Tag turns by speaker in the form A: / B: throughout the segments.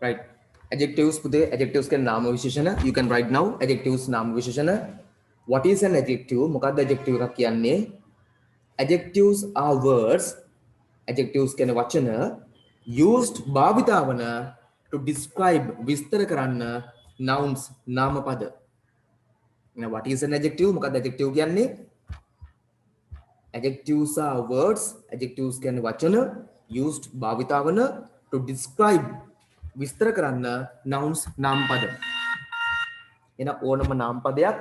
A: right. Adjectives पुते adjectives के नाम विशेषण you can write now adjectives नाम विशेषण. What is an adjective? මොකක්ද adjective එකක් කියන්නේ? Adjectives are words. Adjectives කියන්නේ වචන used භාවිතා වන to describe විස්තර කරන්න nouns නාම පද. Now what is an adjective? මොකක්ද adjective කියන්නේ? Adjectives are words. Adjectives කියන්නේ වචන used භාවිතා වන to describe විස්තර කරන්න nouns නාම පද. එන ඕනම නාම පදයක්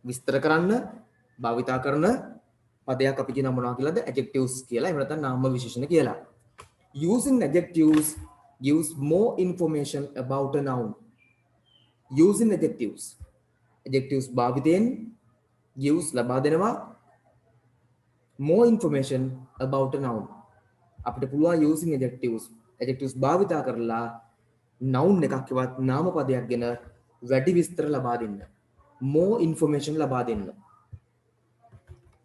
A: විස්තර කරන්න භාවිතා කරන පදයක් අපි කියන මොනවා කියලාද? adjectives කියලා. එහෙම නැත්නම් නාම විශේෂණ කියලා. Using adjectives gives more information about a noun. Using adjectives. Adjectives භාවිතයෙන් gives ලබා දෙනවා more information about a noun. අපිට පුළුවන් using adjectives. Adjectives භාවිතා කරලා noun එකක් වත් නාම පදයක් ගැන වැඩි විස්තර ලබා දෙන්න. More information ලබා දෙන්න.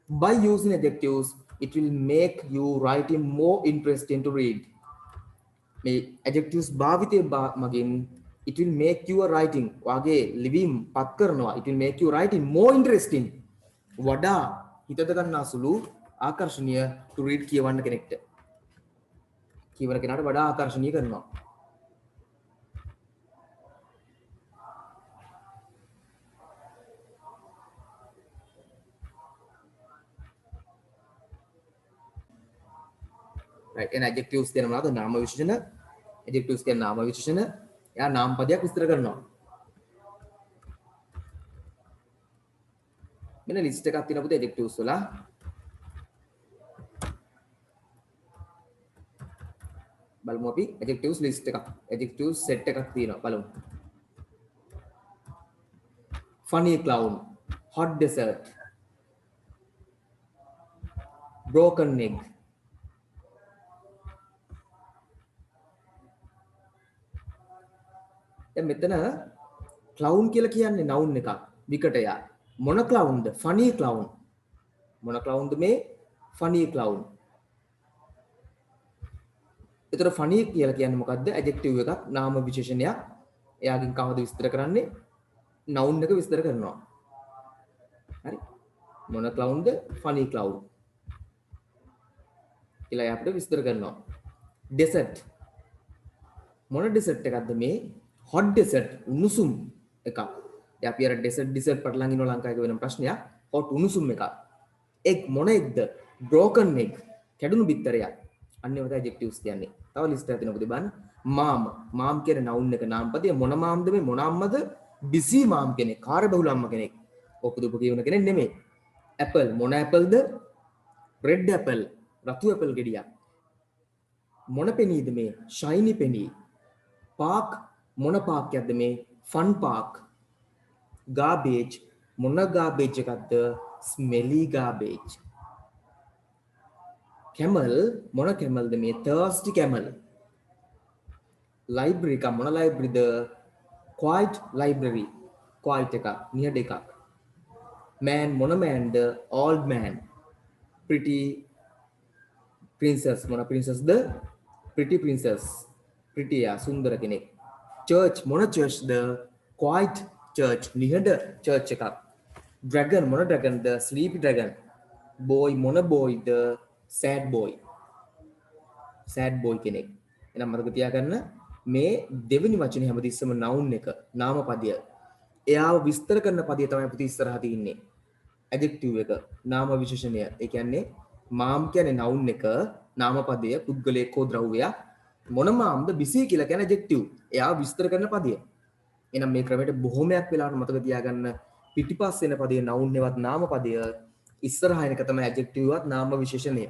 A: By using adjectives, it will make you writing more interesting to read. මේ adjectives භාවිතය මගින් it will make your writing වාගේ ලිවීම පත් කරනවා. It will make you writing more interesting. වඩා හිතට ගන්නා සුළු ආකර්ෂණීය to read කියවන්න කෙනෙක්ට. කියවන කෙනාට වඩා ආකර්ෂණීය කරනවා. right. And adjectives කියන මොනවාද? නාම විශේෂණ. adjectives කියන නාම විශේෂණ. එයා නාම පදයක් විස්තර කරනවා. මෙන්න ලිස්ට් එකක් තියෙනවා පුතේ adjectives වල. බලමු අපි adjectives list එකක්. adjectives set එකක් තියෙනවා බලමු. funny clown, hot desert, broken egg. දැන් මෙතන clown කියලා කියන්නේ noun එකක් විකටය. මොන clownද? funny clown. මොන clownද මේ? funny clown. ඒතර funny කියලා කියන්නේ මොකද්ද? adjective එකක්, නාම විශේෂණයක්. එයාගෙන් කවද විස්තර කරන්නේ? noun එක විස්තර කරනවා. හරි. මොන clownද? funny clown. කියලා අපිට විස්තර කරනවා. desert. මොන desert එකක්ද මේ? hot desert උණුසුම් එකක්. දැන් අපි අර desert පටලන් ඉන්නවා ලංකාවේ වෙන ප්‍රශ්නයක්. hot උණුසුම් එකක්. egg මොන eggද? broken egg. කැඩුණු බිත්තරයක්. අන්න ඒවා තමයි adjectives කියන්නේ. තව ලිස්ට් එකක් තියෙනවා පුතේ බලන්න. mom කියන noun එක නාම පදය මොන මාම්ද මේ? මොන අම්මද? busy mom කෙනෙක්. කාර්යබහුල අම්ම කෙනෙක්. ඔප්පුදුප කියවන කෙනෙක් නෙමෙයි. apple මොන appleද? red apple. රතු apple ගෙඩියක්. මොන pennyද මේ? shiny penny. park මොන පාක් එකක්ද මේ? fun park. garbage මොන garbage එකක්ද? smelly garbage. camel මොන camelද මේ? thirsty camel. library එක මොන libraryද? quiet library. quiet එකක්, නිහඬ එකක්. man මොන manද? old man. pretty princess මොන princessද? pretty princess. pretty යා සුන්දර කෙනෙක්. church මොන churchද? quiet church, නිහඬ church එකක්. dragon මොන dragonද? sleepy dragon. boy මොන boyද? sad boy. sad boy කෙනෙක්. එහෙනම් මතක තියාගන්න මේ දෙවෙනි වචනේ හැමතිස්සෙම noun එක, නාම පදය. එයාව විස්තර කරන පදය තමයි පුතේ ඉස්සරහා තියෙන්නේ. adjective එක, නාම විශේෂණය. ඒ කියන්නේ mom කියන්නේ noun එක, නාම පදය, පුද්ගලයෙක් හෝ ද්‍රව්‍යයක්. මොන momද? busy කියලා කියන්නේ adjective. එයාව විස්තර කරන පදය. එහෙනම් මේ ක්‍රමයට බොහොමයක් වෙලාවට මතක තියාගන්න පිටිපස්සේ එන පදේ noun එකවත් නාම පදය, ඉස්සරහා එන එක තමයි adjective වත් නාම විශේෂණය.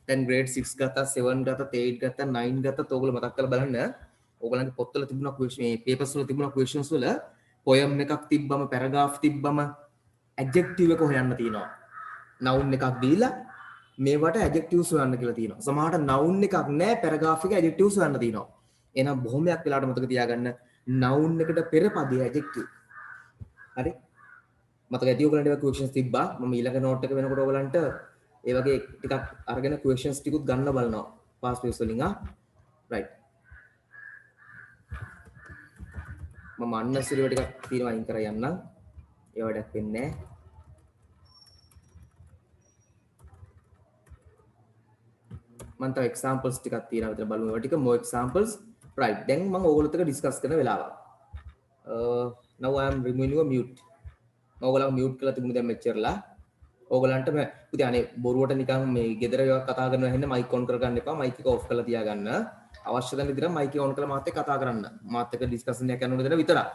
A: දැන් grade 6 ගත්තා, 7 ගත්තා, 8 ගත්තා, 9 ගත්තා. ඔයගොල්ලෝ මතක් කරලා බලන්න. ඔයගොල්ලන්ගේ පොත්වල තිබුණා question මේ papers වල තිබුණා questions වල poem එකක් තිබ්බම, paragraph තිබ්බම adjective එක හොයන්න තියෙනවා. noun එකක් දීලා මේවට adjectives හොයන්න කියලා තියෙනවා. සමහරට noun එකක් නැහැ, paragraph එකේ adjectives හොයන්න තියෙනවා. එහෙනම් බොහොමයක් වෙලාවට මතක තියාගන්න noun එකට පෙර පදේ adjective. හරි? මතක ඇති ඔයගලන්ට ඒවා questions තිබ්බා. මම ඊළඟ note එක වෙනකොට ඔයගලන්ට ඒ වගේ ටිකක් අරගෙන questions ටිකුත් ගන්න බලනවා. past tense වලින් right. මම unnecessary ඒවා ටිකක් තියෙනවා අයින් කරලා යන්නම්. ඒ වැඩක් වෙන්නේ නැහැ. මම තව examples ටිකක් තියෙනවා විතර බලමු. ඒවා ටික more examples. right. දැන් මම ඕගොල්ලොත් එක්ක discuss කරන වෙලාව. Now I am removing your mute. ඕගොල්ලෝ mute කරලා තිබුණේ දැන් මෙච්චරලා. ඕගලන්ට පුතේ අනේ බොරුවට නිකන් මේ ගෙදර ඒවා කතා කරනවා හැන්නේ මයික් ඔන් කරගන්න එපා මයික් එක ඔෆ් කරලා තියාගන්න අවශ්‍ය දැන විදිහට මයික් එක ඔන් කරලා මාත් එක්ක කතා කරන්න මාත් එක්ක ඩිස්කෂන් එකක් කරනකොට දෙන විතරක්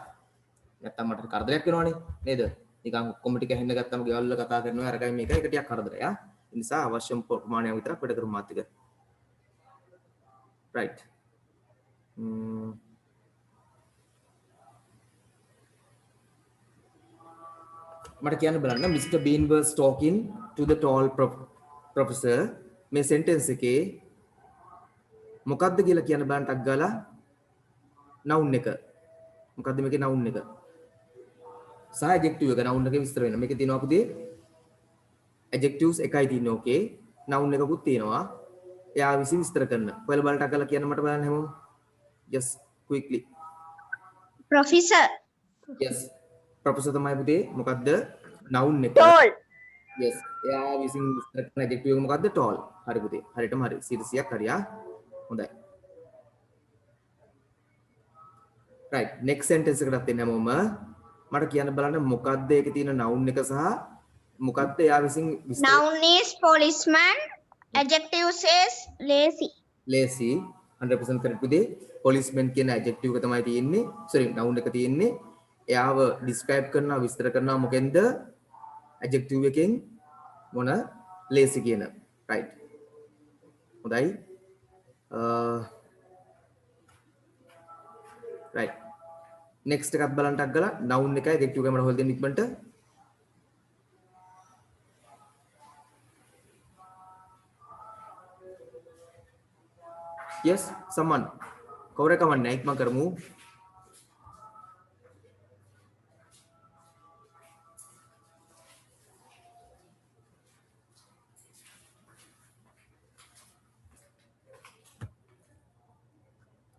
A: නැත්තම් මට කරදරයක් වෙනවනේ නේද නිකන් ඔක්කොම ටික ඇහෙන්න ගත්තම ගෙවල් වල කතා කරනවා අරගයි මේක එක ටිකක් කරදරයක් ඒ නිසා අවශ්‍ය ප්‍රමාණයක් විතරක් වැඩ කරමු මාත් එක්ක right මට කියන්න බලන්න Mr. Bean was talking to the tall professor මේ sentence එකේ මොකක්ද කියලා කියන්න බලන්න ටක් ගාලා noun එක මොකක්ද මේකේ noun එක සහ adjective එක noun එකේ විස්තර වෙනවා මේකේ තියෙනවා පුතේ adjectives එකයි තියෙන්නේ ඕකේ noun එකකුත් තියෙනවා එයා විසින් විස්තර කරන ඔයාලා බලන්න ටක් ගාලා කියන්න මට බලන්න හැමෝම yes quickly
B: Professor.
A: yes professor තමයි පුතේ මොකක්ද noun එක
B: Tall.
A: yes එයා විසින් විස්තර කරන adjective එක මොකක්ද tall හරි පුතේ හරියටම හරි 100ක් හරියා හොඳයි right next sentence එකකට එන්න හැමෝම මට කියන්න බලන්න මොකක්ද ඒකේ තියෙන noun එක සහ මොකක්ද එයා විසින්
B: Noun is policeman. Adjective says lazy.
A: lazy 100% correct පුතේ policeman කියන adjective එක තමයි තියෙන්නේ sorry noun එක තියෙන්නේ එයාව describe කරනවා විස්තර කරනවා මොකෙන්ද adjective එකෙන් මොන lazy කියන right හොඳයි right next එකත් බලන්න ටක් ගාලා noun එකයි adjective එකයි මට හොල් දෙන්න ඉක්මනට yes someone කවුරු කවන්නේ ඉක්මන් කරමු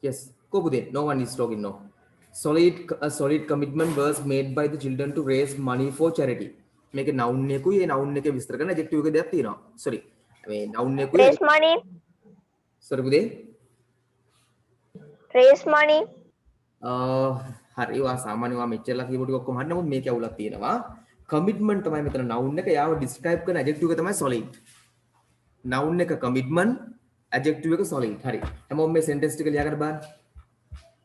A: yes go Bude no one is talking no a solid commitment was made by the children to raise money for charity මේක noun එකකුයි ඒ noun එකේ විස්තර කරන adjective එක දෙයක් තියෙනවා sorry මේ noun එකකුයි
B: Raise money.
A: sorry Bude
B: Raise money.
A: හරි වා සාමාන්‍යව මෙච්චරලා කියපු ටික ඔක්කොම හරි නමුත් මේකේ අවුලක් තියෙනවා commitment තමයි මෙතන noun එක යාව describe කරන adjective එක තමයි solid noun එක commitment adjective එක solid හරි හැමෝම මේ sentence ටික ලියා ගන්න බලන්න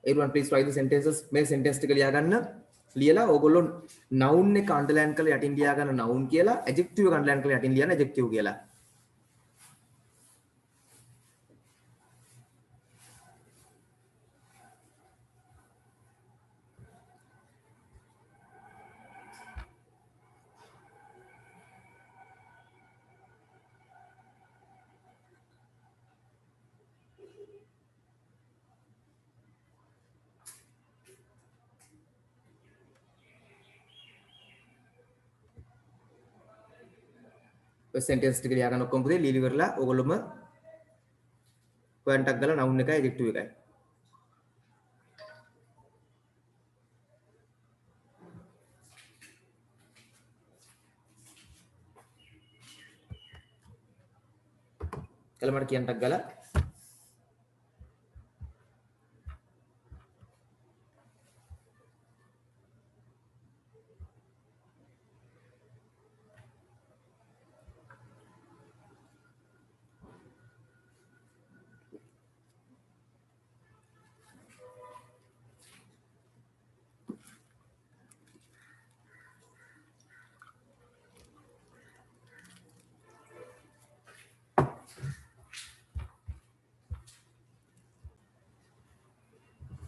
A: everyone please write the sentences මේ sentence ටික ලියා ගන්න ලියලා ඕගොල්ලෝ noun එක underline කරලා යටින් ලියා ගන්න noun කියලා adjective එක underline කරලා යටින් ලියන්න adjective කියලා sentence ටික ලියා ගන්න ඔක්කොම පුතේ ලියලි කරලා ඕගොල්ලොම point එකක් ගාලා noun එකයි adjective එකයි කල මට කියන්න ටක් ගාලා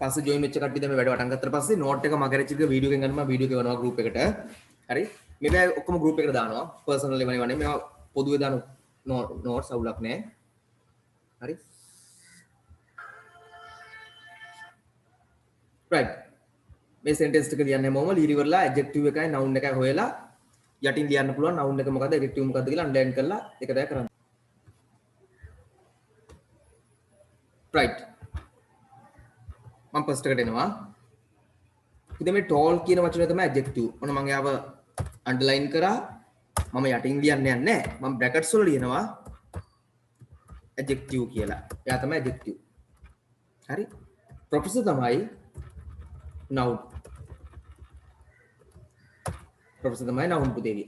A: පස්සේ join වෙච්ච කට්ටිය දැන් මේ වැඩ වටන් ගත්තට පස්සේ note එක මගේ රෙච් එක වීඩියෝ එකෙන් ගන්නවා වීඩියෝ එක වෙනවා group එකට හරි මේ ඔක්කොම group එකට දානවා personal level නේ මේවා පොදුවේ දාන notes අවුලක් නැහැ හරි right මේ sentence ටික ලියන්න හැමෝම ලියලි කරලා adjective එකයි noun එකයි හොයලා යටින් ලියන්න පුළුවන් noun එක මොකද්ද adjective මොකද්ද කියලා underline කරලා ඒක දැය කරන්න right මම first එකට එනවා ඉතින් මේ tall කියන වචනේ තමයි adjective. ඔන්න මම යාව underline කරා. මම යටින් ලියන්න යන්නේ නැහැ. මම brackets වල ලියනවා adjective කියලා. එයා තමයි adjective. හරි? professor තමයි noun. professor තමයි noun පුතේගේ.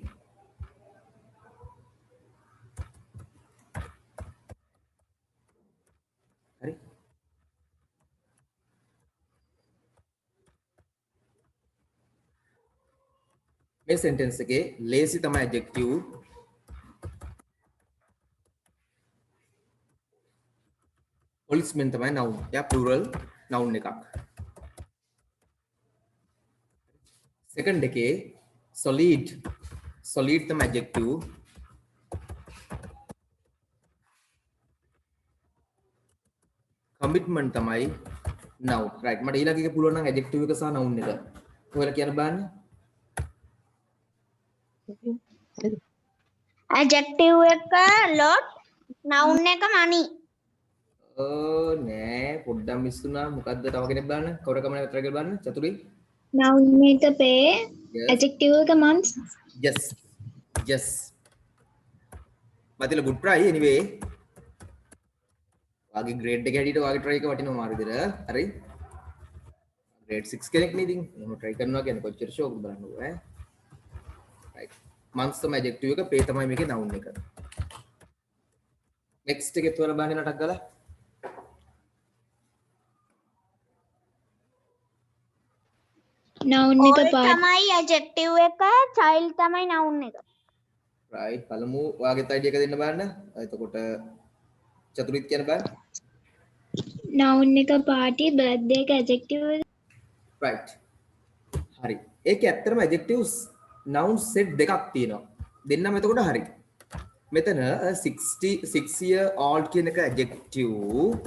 A: හරි? මේ sentence එකේ lazy තමයි adjective. policeman තමයි noun. එයා plural noun එකක්. second එකේ solid තමයි adjective. commitment තමයි noun. right මට ඊළඟ එක පුළුවන් නම් adjective එක සහ noun එක. ඔයාලා කියන්න බලන්න.
B: adjective එක lot, noun එක money.
A: නෑ පොඩ්ඩක් මිස් වුණා. මොකද්ද තව කෙනෙක් බලන්න. කවුරු කමන විතර කියලා බලන්න. චතුරි.
C: noun එක pay,
A: Yes.
C: adjective එක months.
A: yes මතිල good try anyway. වාගේ grade එක හැටියට වාගේ try එක වටිනවා මාරු විදිහට. හරි. grade 6 කෙනෙක් නේ ඉතින්. එහෙම try කරනවා කියන්නේ කොච්චර ෂෝක්ද බලන්නකෝ ඈ. right. months තමයි adjective එක, pay තමයි මේකේ noun එක. next එකේ තුවල බලන්න නටක් ගාලා.
C: noun එක
B: all
C: part.
B: තමයි adjective එක, child තමයි noun එක.
A: right. පළමු වාගේ idea එක දෙන්න බලන්න. එතකොට චතුරිත් කියන බලන්න.
C: noun එක party, birthday එක adjective එක.
A: right. හරි. ඒකේ ඇත්තටම adjectives noun set දෙකක් තියෙනවා. දෙන්නම එතකොට හරි. මෙතන 6 year old කියන එක adjective,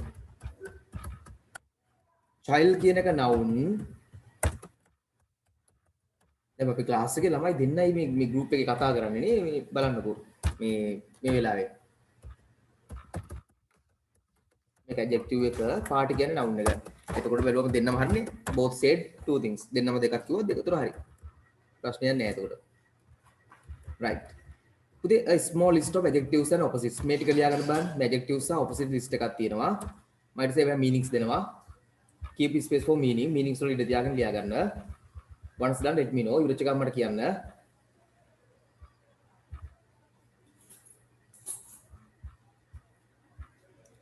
A: child කියන එක noun. දැන් අපි ක්ලාස් එකේ ළමයි දෙන්නයි මේ group එකේ කතා කරන්නේ නේ. මේ බලන්නකෝ. මේ වෙලාවේ. මේක adjective එක, party කියන්නේ noun එක. එතකොට බැලුවම දෙන්නම හරිනේ. both said two things. දෙන්නම දෙකක් කිව්වොත් දෙක තුන හරි. ප්‍රශ්නයක් නෑ එතකොට. right. පුතේ a small list of adjectives and opposites. මේ ටික ලියා ගන්න බලන්න. මේ adjectives සහ opposite list එකක් තියෙනවා. මම ඊට පස්සේ meanings දෙනවා. keep space for meaning. meanings වල ඉඳ තියාගෙන ලියා ගන්න. once done let me know. ඉවරච ගමන් මට කියන්න.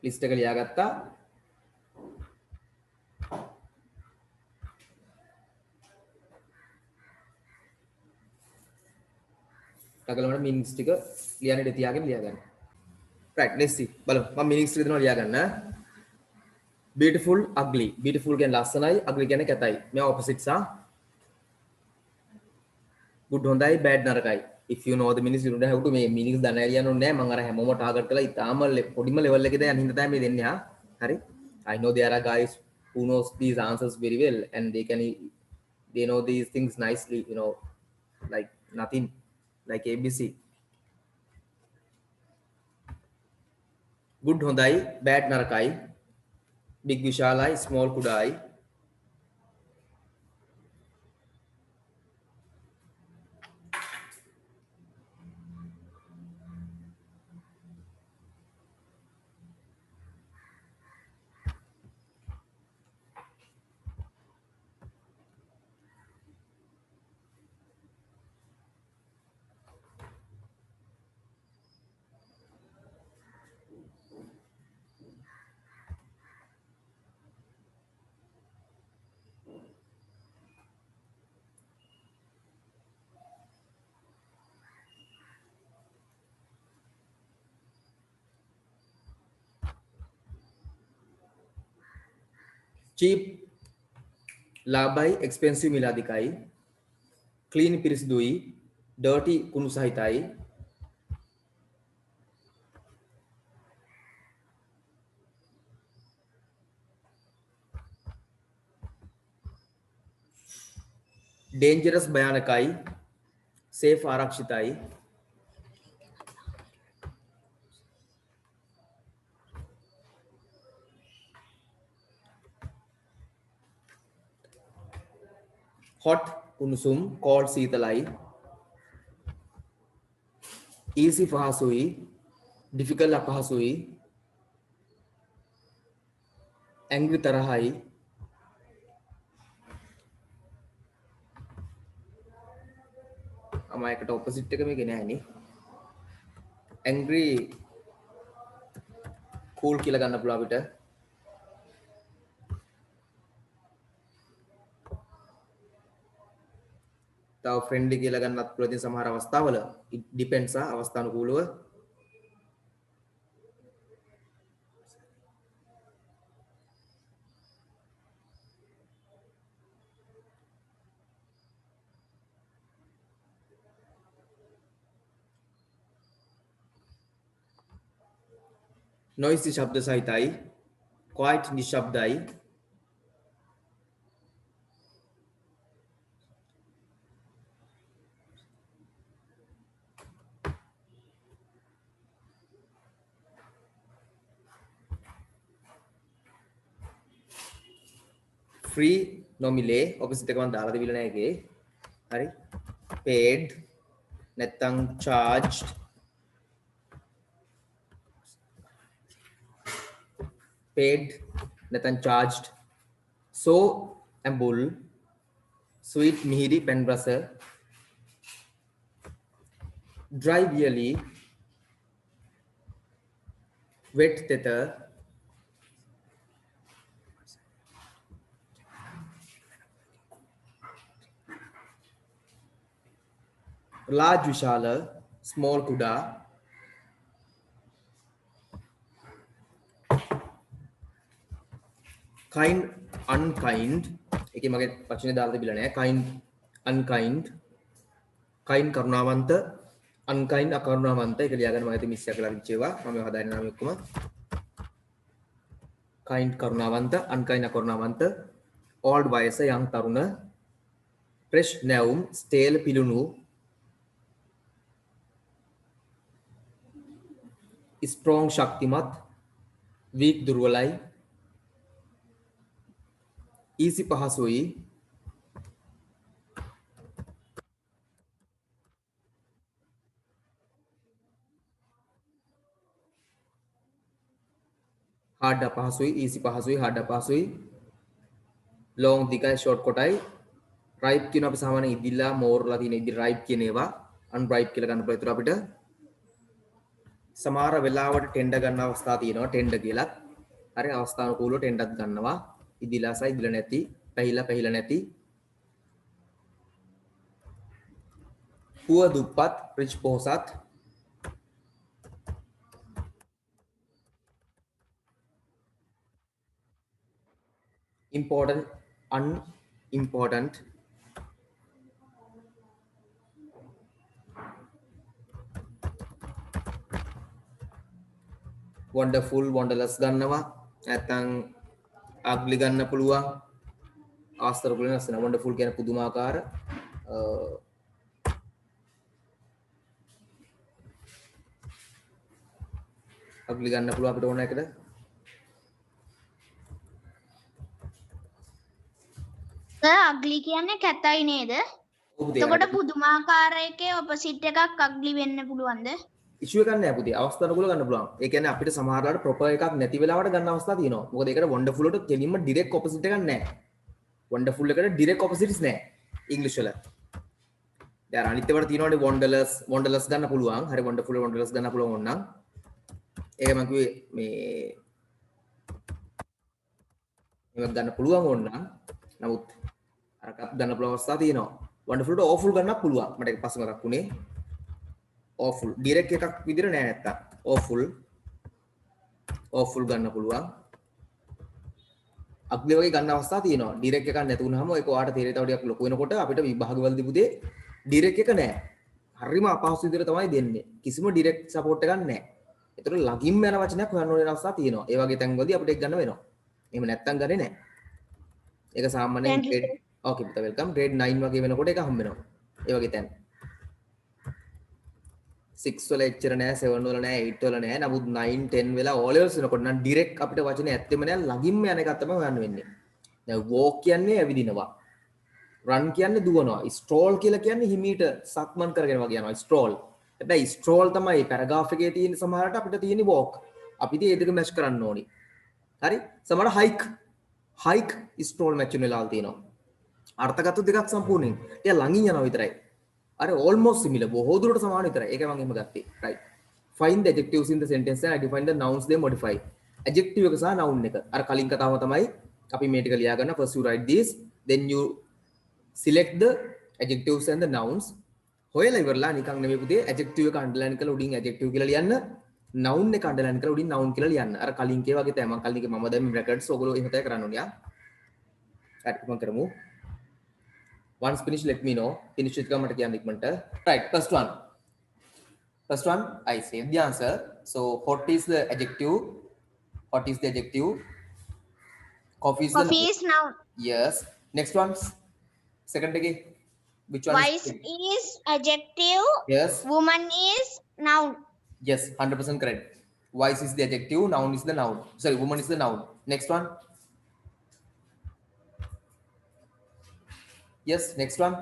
A: list එක ලියාගත්තා. ටගලමට meanings ටික ලියන්න ඉඳ තියාගෙන ලියා ගන්න. right let's see. බලමු. මම meanings ටික දෙනවා ලියා ගන්න. beautiful, ugly. beautiful කියන්නේ ලස්සනයි, ugly කියන්නේ කැතයි. මේ opposites ආ. good හොඳයි, bad නරකයි. if you know the meanings you don't have to මේ meanings දන්නේ ලියන්න ඕනේ නැහැ. මම අර හැමෝම target කරලා ඉතාලම පොඩිම level එකේ දැන් හින්දා තමයි මේ දෙන්නේ හා. හරි. I know there are guys who knows these answers very well and they know these things nicely, you know, like nothing like ABC. good හොඳයි, bad නරකයි, big විශාලයි, small කුඩායි. cheap ලාභයි, expensive මිලාදිකයි, clean පිරිසිදුයි, dirty කුණු සහිතයි, dangerous භයානකයි, safe ආරක්ෂිතයි, hot උණුසුම්, cold සීතලයි, easy පහසුයි, difficult අපහසුයි, angry තරහයි, එකට opposite එක මේකේ නෑනේ. angry cool කියලා ගන්න පුළුවන් අපිට. තව friendly කියලා ගන්නත් පුළුවන් ඉතින් සමහර අවස්ථාවල it depends අවස්ථානුකූලව. noisy ශබ්ද සහිතයි, quiet නිශ්ශබ්දයි, free නොමිලේ opposite එක මම දාලා දෙවිලා නැහැ ඒකේ. හරි. paid නැත්නම් charged, paid නැත්නම් charged, so ambul, sweet මිහිරි පෙන් රස, dry yearly, wet තෙත, large විශාල, small කුඩා, kind unkind, ඒකේ මගේ වචනේ දාලා තිබිලා නෑ. kind unkind, kind කරුණාවන්ත, unkind අකරුණාවන්ත. ඒක ලියාගන්න මම ඉතින් මිස් එකලා විච්චේවා. මම ඒවා හදාගෙන නම් එක්කම kind කරුණාවන්ත, unkind අකරුණාවන්ත, old වයස young තරුණ, fresh නැවුම්, stale පිලුණු, strong ශක්තිමත්, weak දුර්වලයි, easy පහසුයි, hard අපහසුයි, easy පහසුයි, hard අපහසුයි, long දිගයි, short කොටයි, ripe කියන අපි සාමාන්‍යයෙන් ඉදිලා මෝරලා තියෙන ඉදි ripe කියන ඒවා unripe කියලා ගන්න පුළුවන්. ඒතර අපිට සමහර වෙලාවට ටෙන්ඩර් ගන්න අවස්ථා තියෙනවා. ටෙන්ඩර් කියලා. හරි අවස්ථානුකූලව ටෙන්ඩර්ත් ගන්නවා. ඉදිලා සහ ඉදිලා නැති, පැහිලා නැති, පුව දුප්පත්, rich පොහොසත්, important unimportant, wonderful wonderless ගන්නවා. නැත්නම් ugly ගන්න පුළුවන්. ආස්තර පුළුවන් නැසන wonderful කියන පුදුමාකාර ugly ගන්න පුළුවන් අපිට ඕන එකට.
B: ugly කියන්නේ කැතයි නේද? එතකොට පුදුමාකාර එකේ opposite එකක් ugly වෙන්න පුළුවන්ද?
A: ඉෂුව එකක් නෑ පුතේ. අවස්ථානුකූලව ගන්න පුළුවන්. ඒ කියන්නේ අපිට සමහරවල්ලාට proper එකක් නැති වෙලාවට ගන්න අවස්ථා තියෙනවා. මොකද ඒකට wonderful වලට කෙලින්ම direct opposite එකක් නෑ. wonderful එකට direct opposites නෑ English වල. දැන් අනිත් ඒවාට තියෙනවානේ wonderless ගන්න පුළුවන්. හරි wonderful wonderless ගන්න පුළුවන් ඕනනම්. ඒක මම කිව්වේ මේවත් ගන්න පුළුවන් ඕනනම්. නමුත් අරකට ගන්න පුළුවන් අවස්ථා තියෙනවා. wonderful ට awful ගන්නත් පුළුවන්. මට ඒක පස්සේ මතක් වුණේ. awful direct එකක් විදිහට නෑ නැත්තම් awful ගන්න පුළුවන්. ugly වගේ ගන්න අවස්ථා තියෙනවා. direct එකක් නැති වුනහම ඒක ඔයාලට තේරෙයි තව ටිකක් ලොකු වෙනකොට අපිට විභාගවලදී පුතේ direct එක නෑ. හරිම අපහසු විදිහට තමයි දෙන්නේ. කිසිම direct support එකක් නෑ. ඒතර ළඟින්ම යන වචනයක් හොයන්න ඕන අවස්ථා තියෙනවා. ඒ වගේ තැන්වලදී අපිට ඒක ගන්න වෙනවා. එහෙම නැත්තම් ගන්නේ නෑ. ඒක සාමාන්‍යයෙන් grade okay පුතා welcome grade 9 වගේ වෙනකොට ඒක හම්බ වෙනවා. ඒ වගේ තැන් 6 වල එච්චර නෑ 7 වල නෑ 8 වල නෑ. නමුත් 9 10 වෙලා O levels වෙනකොට නම් direct අපිට වචනේ ඇත්තෙම නෑ ළඟින්ම යන එකක් තමයි හොයන්න වෙන්නේ. දැන් walk කියන්නේ ඇවිදිනවා. run කියන්නේ දුවනවා. stroll කියලා කියන්නේ හිමීට සක්මන් කරගෙන වගේ යනවා. stroll. හැබැයි stroll තමයි paragraph එකේ තියෙන සමහරට අපිට තියෙන walk. අපි ඉතින් ඒ දෙක match කරන්න ඕනි. හරි? සමහර hike stroll match වෙලා තියෙනවා. අර්ථකථන දෙකක් සම්පූර්ණයෙන්. එයා ළඟින් යනවා විතරයි. අර almost similar. බොහෝ දුරට සමාන විතරයි. ඒකයි මම එහෙම ගත්තේ. right. Find the adjectives in the sentence and identify the nouns they modify. Adjective එක සහ noun එක. අර කලින් කතාව තමයි අපි මේ ටික ලියා ගන්න. First you write this, then you select the adjectives and the nouns. හොයලා ඉවරලා නිකන් නෙමෙයි පුතේ adjective එක underline කරලා උඩින් adjective කියලා ලියන්න. noun එක underline කරලා උඩින් noun කියලා ලියන්න. අර කලින් කේ වගේ තමයි. මම කලින් මම දැන් brackets ඔයගොල්ලෝ එහෙම තමයි කරන්න ඕනේ යා. හරි මම කරමු. Once finished, let me know. Finish it මට කියන්න ඉක්මනට. Right, first one I saved the answer. So hot is the adjective. Hot is the adjective. Coffee is
B: Coffee is noun.
A: Yes. Next one. Second again. Which one?
B: Wise is adjective.
A: Yes.
B: Woman is noun.
A: Yes, 100% correct. Wise is the adjective, noun is the noun. Sorry, woman is the noun. Next one. Yes, next one.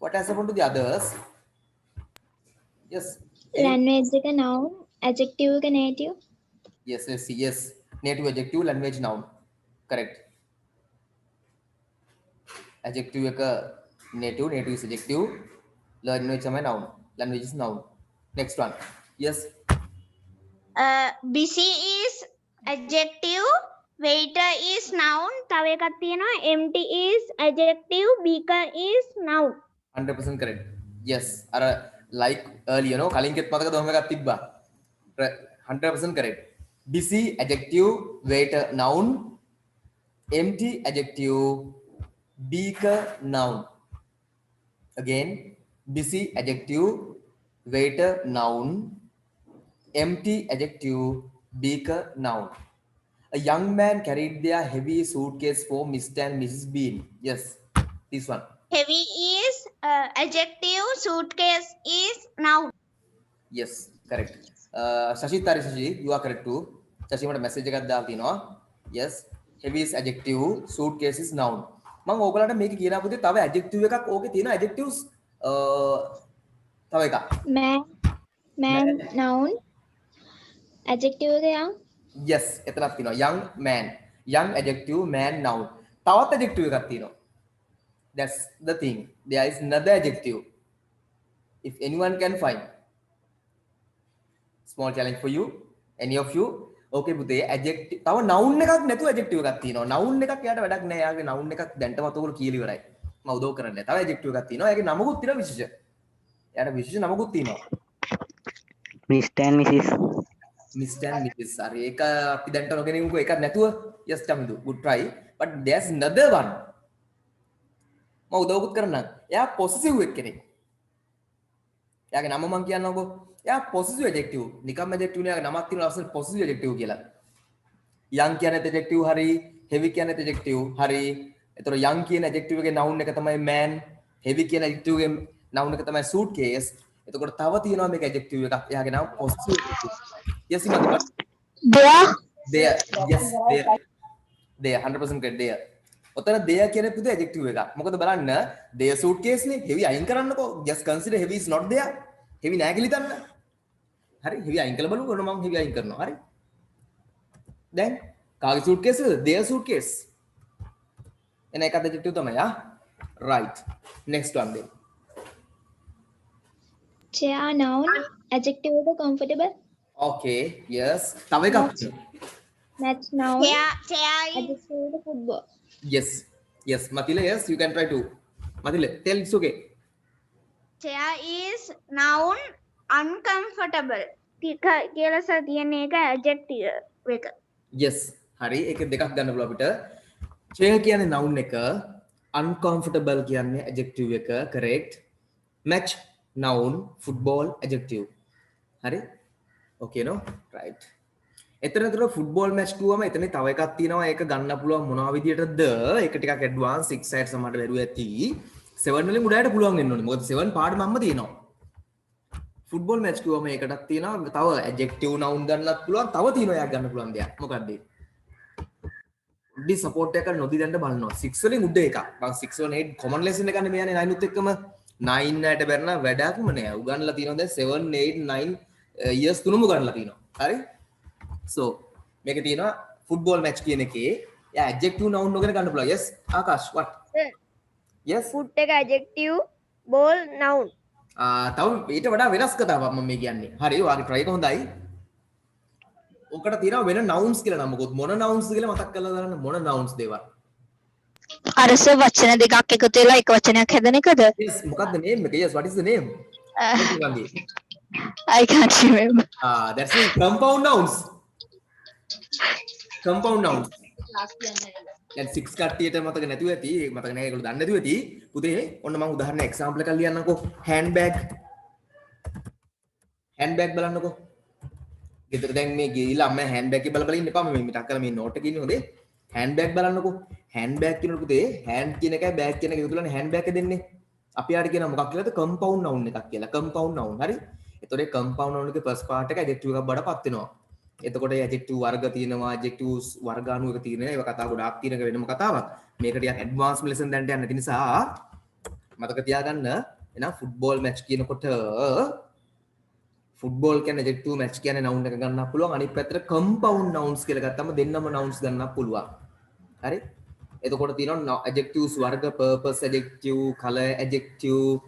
A: What has happened to the others? Yes.
C: language එක noun adjective එක native
A: Yes, yes, yes. Native adjective, language noun. Correct. Adjective එක native is adjective. Language තමයි noun. Language is noun. Next one. Yes.
B: Busy is adjective. Waiter is noun. තව එකක් තියෙනවා empty is adjective. Beaker is noun.
A: 100% correct. Yes. අර like earlier no කලින් කෙත් මතකද ඔහම එකක් තිබ්බා. 100% correct. Busy adjective, waiter noun, empty adjective, beaker noun. Again, busy adjective, waiter noun, empty adjective, beaker noun. A young man carried their heavy suitcase for Mr. and Mrs. Bean. Yes, this one.
B: Heavy is adjective. Suitcase is noun.
A: Yes, correct. Shashi Tari Shashi, you are correct too. Shashi මට message එකක් දාලා තිනවා. Yes, heavy is adjective, suitcase is noun. මම ඕගලන්ට මේක කියනවා පුතේ තව adjective එකක් ඕකේ තියෙනවා adjectives තව එකක්.
C: man noun adjective එක young
A: Yes, එතනක් තියෙනවා young man. Young adjective, man noun. තවත් adjective එකක් තියෙනවා. That's the thing. There is another adjective. If anyone can find. Small challenge for you. Any of you? Okay පුතේ adjective තව noun එකක් නැතුව adjective එකක් තියෙනවා. noun එකක් යාට වැඩක් නැහැ. යාගේ noun එකක් දැන්ටමත් ඔයගොල්ලෝ කියලා ඉවරයි. මම උදව් කරන්නේ. තව adjective එකක් තියෙනවා. ඒකේ නමකුත් තියෙනවා විශේෂ. යාට විශේෂ නමකුත් තියෙනවා.
D: Mr. and Mrs.
A: Mr. and Mrs. හරි ඒක අපි දැන්ට නොගෙනෙමුකෝ එකක් නැතුව. Yes Tamidu. Good try. But there's another one. මම උදව්කුත් කරන්නම්. එයා possessive එක්කෙනෙක්. එයාගේ නම මම කියන්නම්කෝ. එයා possessive adjective. නිකම්ම adjective නේ. එයාගේ නමක් තියෙනවා ලස්සන possessive adjective කියලා. young කියන්නේ adjective හරි, heavy කියන්නේ adjective හරි. ඒතර young කියන adjective එකේ noun එක තමයි man, heavy කියන adjective එකේ noun එක තමයි suitcase. එතකොට තව තියෙනවා මේක adjective එකක්. එයාගේ නම possessive adjective. Yes Imad. There. Yes, there 100% correct there. ඔතන there කියන්නේ පුදු adjective එකක්. මොකද බලන්න there suitcase නේ heavy අයින් කරන්නකෝ. Just consider heavy is not there. heavy නෑ කියලා හිතන්න. හරි heavy අයින් කළා බලමු. ඔන්න මම heavy අයින් කරනවා. හරි. දැන් කාගේ suitcase එකද? their suitcase. එන එකත් adjective තමයි ආ. Right. Next one then.
C: chair noun adjective එක comfortable
A: Okay. Yes. තව එකක්.
C: match noun
B: Chair is
C: adjective එක football
A: Yes. Yes. Mathila, yes, you can try to. Mathila, tell it's okay.
B: chair is noun. Uncomfortable. කියලා සහ තියෙන එක adjective එක.
A: Yes. හරි. ඒක දෙකක් ගන්න පුළුවන් අපිට. chair කියන්නේ noun එක, uncomfortable කියන්නේ adjective එක, correct. match noun, football adjective. හරි. Okay no? Right. එතනතර ෆුට්බෝල් මැච් කිව්වම එතන තව එකක් තියෙනවා ඒක ගන්න පුළුවන් මොනවා විදියටද ඒක ටිකක් ඇඩ්වාන්ස් 6 සයිඩ් සමහරට බැරුව ඇති 7 වලින් උඩට පුළුවන් වෙන්න ඕනේ මොකද 7 පාඩම අම්ම තියෙනවා ෆුට්බෝල් මැච් කිව්වම ඒකටත් තියෙනවා තව ඇඩ්ජෙක්ටිව් නවුන් ගන්නත් පුළුවන් තව තියෙනවා යක් ගන්න පුළුවන් දෙයක් මොකක්ද උඩි සපෝට් එක නොදී දැන්න බලනවා 6 වලින් උඩ එකක් මම 6 1 8 common lesson එක ගන්න මේ යන්නේ 9 උත් එක්කම 9 ට බැරන වැඩක්ම නෑ උගන්ලා තියෙනවා දැන් 7 8 9 years තුනම උගන්ලා තියෙනවා හරි so මේක තියෙනවා football match කියන එකේ යා adjective noun නොගෙන ගන්න පුළුවන් yes Akash what yes
B: foot එක adjective ball noun
A: තව ඊට වඩා වෙනස් කතාවක් මම මේ කියන්නේ හරි ඔයාගේ try එක හොඳයි ඔකට තියෙනවා වෙන nouns කියලා නම් මොකද මොන nouns කියලා මතක් කරලා දාන්න මොන nouns දේවල්
E: අරස වචන දෙකක් එකතු වෙලා එක වචනයක් හැදෙන එකද?
A: yes මොකක්ද name එක yes what is the name
E: I can't remember.
A: That's it compound nouns compound nouns දැන් 6 කට්ටියට මතක නැතුව ඇති මතක නැහැ ඒගොල්ලෝ දන්නේ නැතුව ඇති පුතේ ඔන්න මම උදාහරණ එක්සැම්පල් එකක් ලියන්නම්කෝ handbag බලන්නකෝ ගෙදර දැන් මේ ගිහිල්ලා අම්මා handbag එක බල ඉන්න එපා මම මිටක් කරලා මේ නෝට් එකේ ඉන්නේ හොඳේ handbag බලන්නකෝ handbag කියනකොට පුතේ hand කියන එකයි bag කියන එක එකතු කරලානේ handbag එක දෙන්නේ අපි ආර කියන මොකක් කියලාද compound noun එකක් කියලා compound noun හරි එතකොට ඒ compound noun එකේ first part එක adjective එකක් බඩපත් වෙනවා එතකොට adjective වර්ග තියෙනවා adjectives වර්ග අණු එක තියෙනවා ඒවා කතා ගොඩාක් තියෙන එක වෙනම කතාවක් මේක ටිකක් advanced lesson දැන්ට යන්න නැති නිසා මතක තියාගන්න එහෙනම් football match කියනකොට football කියන්නේ adjective match කියන්නේ noun එක ගන්නත් පුළුවන් අනිත් පැත්තට compound nouns කියලා ගත්තම දෙන්නම nouns ගන්නත් පුළුවන් හරි එතකොට තියෙනවා adjectives වර්ග purpose adjective color adjective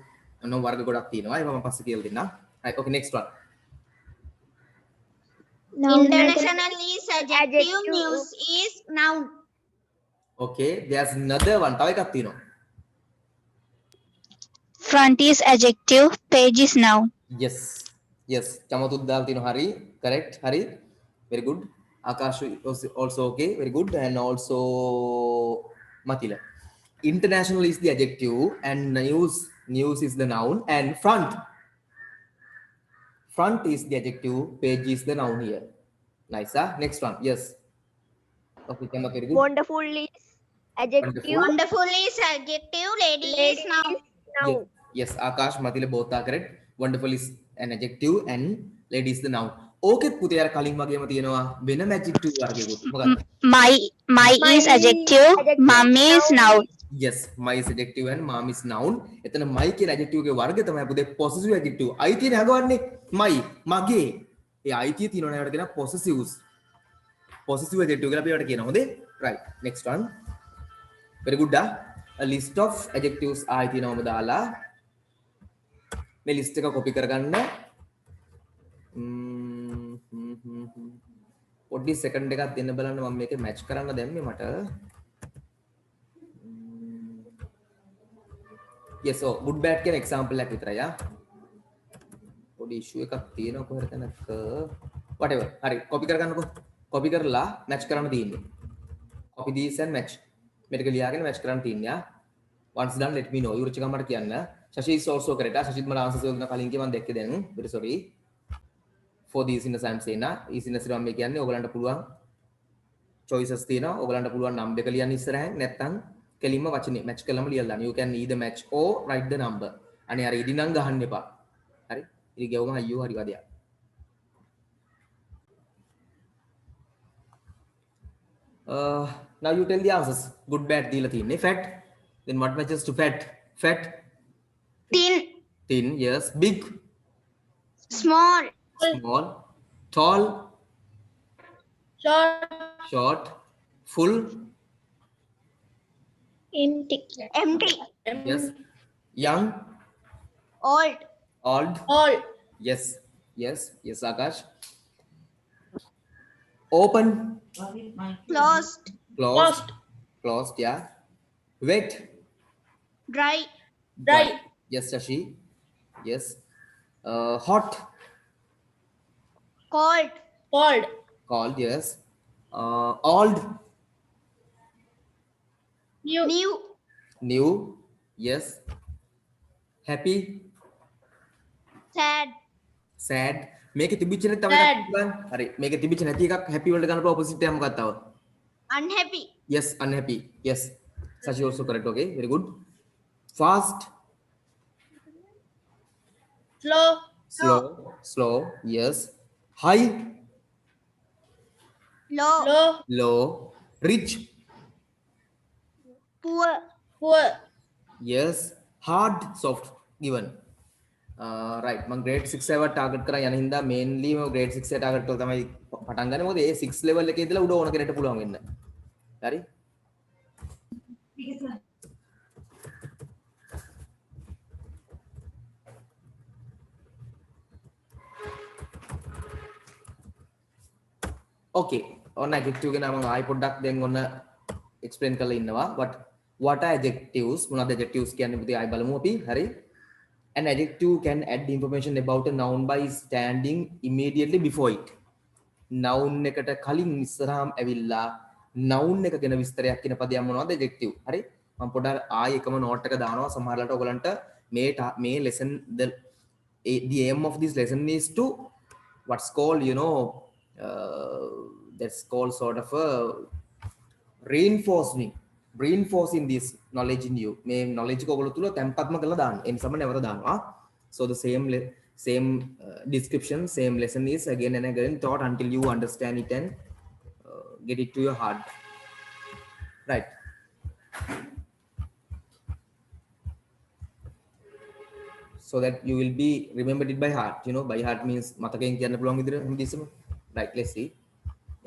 A: අනෝ වර්ග ගොඩක් තියෙනවා ඒවා මම පස්සේ කියලා දෙන්නම් right okay next one
B: international is adjective news is noun
A: okay there's another one තව එකක් තියෙනවා
E: Front is adjective, page is noun.
A: yes yes චමතුත් දාලා තියෙනවා හරි correct හරි very good ආකාශ also okay very good and also Matila international is the adjective and news is the noun and front is the adjective page is the noun here nice next one yes okay Chamath very good
B: wonderful is adjective wonderful is adjective lady is noun
A: yes Akash Matila both are correct wonderful is an adjective and lady is the noun ඕකෙත් පුතේ අර කලින් වගේම තියෙනවා වෙනම adjective වර්ගයකුත් මොකක්ද
E: My is adjective, mum is noun.
A: yes my is adjective and mom is noun එතන my කියන adjective ගේ වර්ගය තමයි පුතේ possessive adjective අයිතියනේ හගවන්නේ my මගේ ඒ අයිතිය තියෙනවනේ ඒකට කියනවා possessives possessive adjective කියලා අපි ඒකට කියනවා හොඳේ right next one very good a list of adjectives ආයි තියෙනවම දාලා මේ list එක copy කරගන්න පොඩි සෙකන්ඩ් එකක් දෙන්න බලන්න මම මේක මැච් කරන්න දැම්මේ මට yes so good bad කියන example එකක් විතරයි පොඩි issue එකක් තියෙනවා කොහෙද තැනක whatever හරි copy කරගන්නකෝ copy කරලා match කරන්න තියෙන්නේ copy these and match මේක ලියාගෙන match කරන්න තියෙන්නේ once done let me know යුරිච් එක මට කියන්න Shashi is also correct Shashit මට answers දෙන්න කලින් කිය මම දැක්කේ දැන් very sorry for these in the same saying is in the same මේ කියන්නේ ඔයගලන්ට පුළුවන් choices තියෙනවා ඔයගලන්ට පුළුවන් නම් දෙක ලියන්න ඉස්සරහින් නැත්නම් කෙලින්ම වචනේ match කළාම ලියලා දාන්න you can either match or write the number අනේ අර ඉදි නම් ගහන්න එපා හරි ඉතින් ගෙවුම අයියෝ හරි වදියා now you tell the answers good bad දීලා තියෙන්නේ fat then what matches to fat thin yes big
B: small
A: tall short full
C: empty
A: yes young old yes Akash open closed yeah wet
B: dry
A: yes Shashi yes hot cold yes old new yes happy sad මේකේ තිබිච්ච නැති තව එකක් බලන්න හරි මේකේ තිබිච්ච නැති එකක් happy වලට ගන්න opposite එක මොකක්ද තව
B: unhappy
A: yes unhappy yes Sashi also correct okay very good fast slow yes high low rich
B: Poor.
A: Yes. Hard, soft, given. Right. මම grade 6 ඒවා target කරා යන හින්දා mainly මම grade 6 එක target කරලා තමයි පටන් ගන්නේ. මොකද ඒ 6 level එකේ ඉඳලා උඩ ඕන කෙනෙක්ට පුළුවන් වෙන්න. හරි? Okay. ඔන්න adjective ගැන මම ආයි පොඩ්ඩක් දැන් ඔන්න explain කරලා ඉන්නවා. What are adjectives? මොනවද adjectives කියන්නේ පුතේ ආයි බලමු අපි. හරි? An adjective can add information about a noun by standing immediately before it. Noun එකට කලින් ඉස්සරහාම ඇවිල්ලා noun එක ගැන විස්තරයක් කියන පදයක් මොනවද adjective. හරි? මම පොඩ්ඩක් ආයි එකම note එක දානවා සමහරවිට ඔයගලන්ට මේ lesson the aim of this lesson is to what's called that's called sort of a reinforcing this knowledge in you. මේ knowledge එක ඔයගොල්ලෝ තුල තැම්පත්ම කරලා දාන්න. ඒ නිසාම නැවත දානවා. So the same description, same lesson is again and again taught until you understand it and get it to your heart. Right. So that you will be remembered it by heart. By heart means මතකයෙන් කියන්න පුළුවන් විදිහට හැමදෙස්සම. Right, let's see.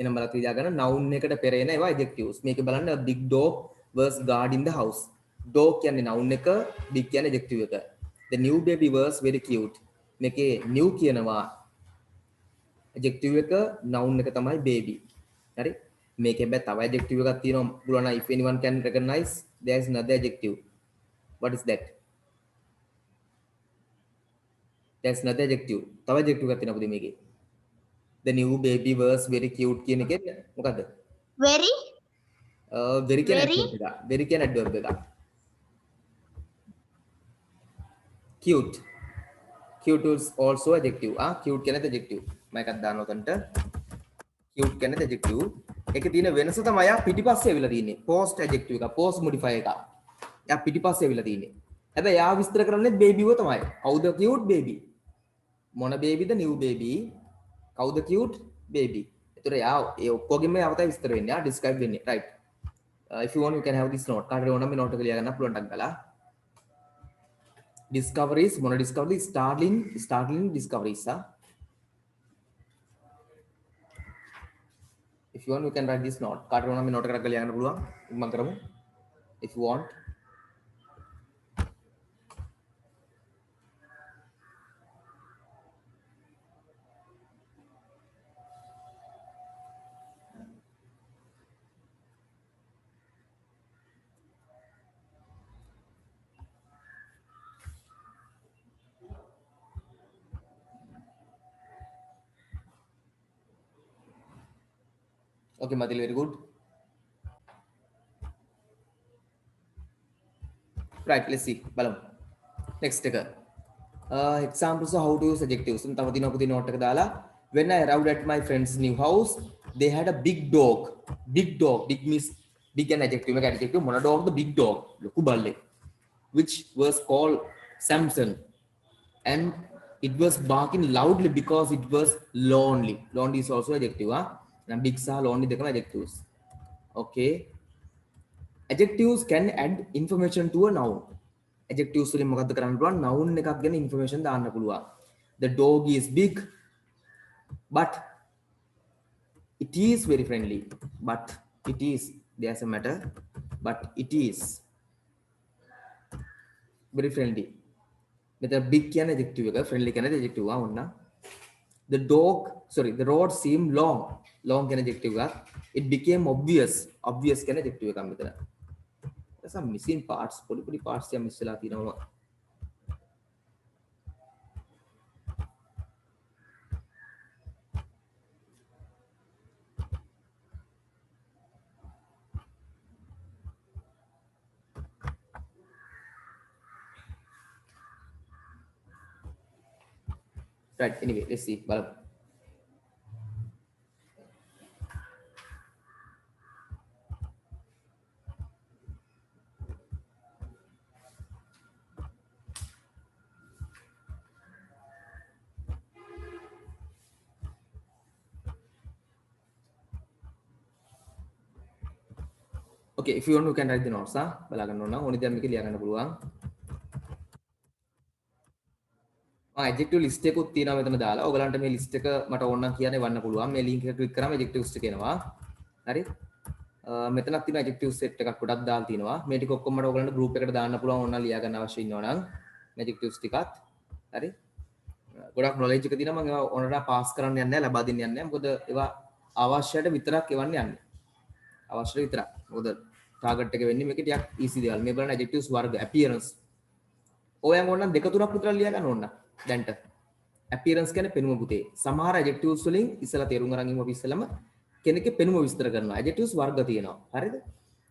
A: එනම් බලත් විදිහ ගන්න noun එකට පෙර එන ඒවා adjectives. මේක බලන්න big dog was guard in the house. Dog කියන්නේ noun එක, big කියන්නේ adjective එක. The new baby was very cute. මේකේ new කියනවා adjective එක, noun එක තමයි baby. හරි? මේකේ බෑ තව adjective එකක් තියෙනවා පුළුවන් if anyone can recognize there is another adjective. What is that? There's another adjective. තව adjective එකක් තියෙනවා පුතේ මේකේ. The new baby was very cute කියන එකේ මොකද්ද?
B: Very.
A: Very කියන adverb එක. Very කියන adverb එක. Cute. Cute is also adjective. Cute කියන adjective. මම එකක් දානවා උතන්ට. Cute කියන adjective. ඒකේ තියෙන වෙනස තමයි පිටිපස්සේ ඇවිල්ලා තියෙන්නේ. Post adjective එක. Post modifier එක. එයා පිටිපස්සේ ඇවිල්ලා තියෙන්නේ. හැබැයි එයා විස්තර කරන්නේ baby ව තමයි. How the cute baby. මොන baby the new baby. How the cute baby. ඒතර යා ඒ ඔක්කොගෙම යවතයි විස්තර වෙන්නේ. describe වෙන්නේ. Right. If you want you can have this note. කාටද ඕන මේ note එක ලියා ගන්න පුළුවන් ටක් ගාලා. Discoveries, මොන discovery? Startling discoveries. If you want you can write this note. කාටද ඕන මේ note එකක් ලියා ගන්න පුළුවන්. මම කරමු. If you want. Okay, Madil, very good. Right, let's see. Balam. Next එක. Examples of how to use adjectives. තව දිනක පුතේ note එක දාලා when I arrived at my friend's new house, they had a big dog. Big dog. Big means big an adjective. එක adjective මොන dog? The big dog. ලොකු බල්ලෙක්. Which was called Samson. And it was barking loudly because it was lonely. Lonely is also adjective. Now big sa lonely dekama adjectives. Okay. Adjectives can add information to a noun. Adjectives වලින් මොකද්ද කරන්න පුළුවන්? noun එකක් ගැන information දාන්න පුළුවන්. The dog is big but it is very friendly. But it is, there's a matter, but it is very friendly. Meter big කියන adjective එක, friendly කියන adjective ඔන්න. The road seemed long. Long කියන adjective එකක්. It became obvious. Obvious කියන adjective එකක් මෙතන. There's some missing parts. පොඩි parts එක miss වෙලා තියෙනවා. Right, anyway, let's see. බලමු. Okay, if you want, you can write the notes. බලා ගන්න ඕන නම් ඕනි දැන් මේක ලියා ගන්න පුළුවන්. adjective list එකකුත් තියෙනවා මෙතන දාලා. ඔයගලන්ට මේ list එක මට ඕන නම් කියන්න වන්න පුළුවන්. මේ link එක click කරාම adjectives ටික එනවා. හරි? මෙතනක් තියෙන adjective set එකක් ගොඩක් දාලා තිනවා. මේ ටික ඔක්කොම මට ඔයගලන්ට group එකට දාන්න පුළුවන් ඕන නම් ලියා ගන්න අවශ්‍ය ඉන්නවා නම් adjectives ටිකත්. හරි? ගොඩක් knowledge එක තියෙනවා. මම ඒවා ඕනට pass කරන්න යන්නේ නැහැ, ලබා දෙන්න යන්නේ නැහැ. මොකද ඒවා අවශ්‍යයට විතරක් එවන්න යන්නේ. අවශ්‍ය විතරක්. මොකද target එක වෙන්නේ මේක ටිකක් easy දේවල්. මේ බලන්න adjectives වර්ග appearance. ඔයයන් ඕන නම් දෙක තුනක් විතර ලියා ගන්න ඕන නම් දැන්ට appearance කියන්නේ පෙනුම පුතේ. සමහර adjectives වලින් ඉස්සලා තේරුම් අරන් ඉමු අපි ඉස්සලම කෙනෙක්ගේ පෙනුම විස්තර කරනවා. adjectives වර්ග තියෙනවා. හරිද?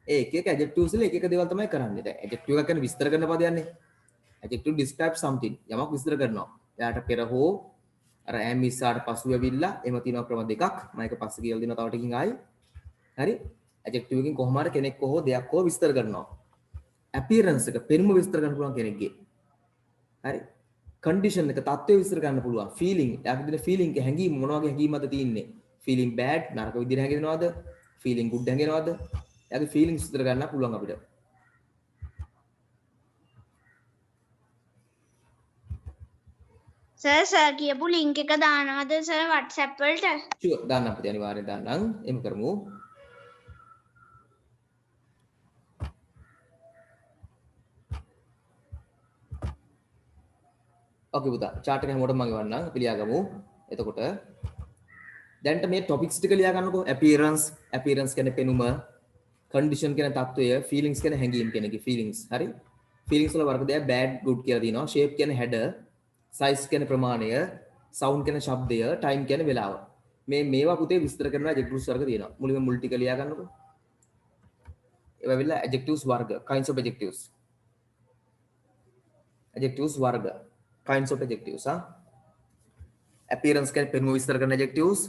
A: ඒ එක එක adjectives වල එක එක දේවල් තමයි කරන්නේ. දැන් adjective එක කියන්නේ විස්තර කරන පදයන්නේ. adjective describe something. යමක් විස්තර කරනවා. එයාට පෙර හෝ අර am is ආට පසු වෙවිලා එහෙම තියෙනවා ක්‍රම දෙකක්. මම ඒක පස්සේ කියලා දෙනවා තව ටිකකින් ආයි. හරි? adjective එකකින් කොහොම හරි කෙනෙක් හෝ දෙයක් හෝ විස්තර කරනවා. appearance එක පෙනුම විස්තර කරන්න පුළුවන් කෙනෙක්ගේ. හරි? condition එක තත්ත්වය විස්තර කරන්න පුළුවන්. feeling එයාගේ දෙන feeling එක හැඟීම මොන වගේ හැඟීමක්ද තියෙන්නේ? feeling bad නරක විදිහට හැඟෙනවද? feeling good හැඟෙනවද? එයාගේ feelings විස්තර ගන්න පුළුවන් අපිට.
B: සර් කියපු link එක දානවද සර් WhatsApp වලට?
A: sure දාන්න අපිට අනිවාර්යෙන් දාන්නම්. එහෙම කරමු. ඕකේ පුතා chart එක හැමෝටම මම එවන්නම්. අපි ලියාගමු. එතකොට දැන්ට මේ topics ටික ලියා ගන්නකො. appearance කියන්නේ පෙනුම, condition කියන්නේ තත්ත්වය, feelings කියන්නේ හැඟීම් කෙනෙක්ගේ feelings. හරි? feelings වල වර්ග දෙකක් bad good කියලා තියෙනවා. shape කියන්නේ හැඩ, size කියන්නේ ප්‍රමාණය, sound කියන්නේ ශබ්දය, time කියන්නේ වේලාව. මේවා පුතේ විස්තර කරන adjectives වර්ග තියෙනවා. මුලින්ම මුල් ටික ලියා ගන්නකො. ඒවා වෙලා adjectives වර්ග, kinds of adjectives. adjectives වර්ග, kinds of adjectives. appearance කියන්නේ පෙනුම විස්තර කරන adjectives.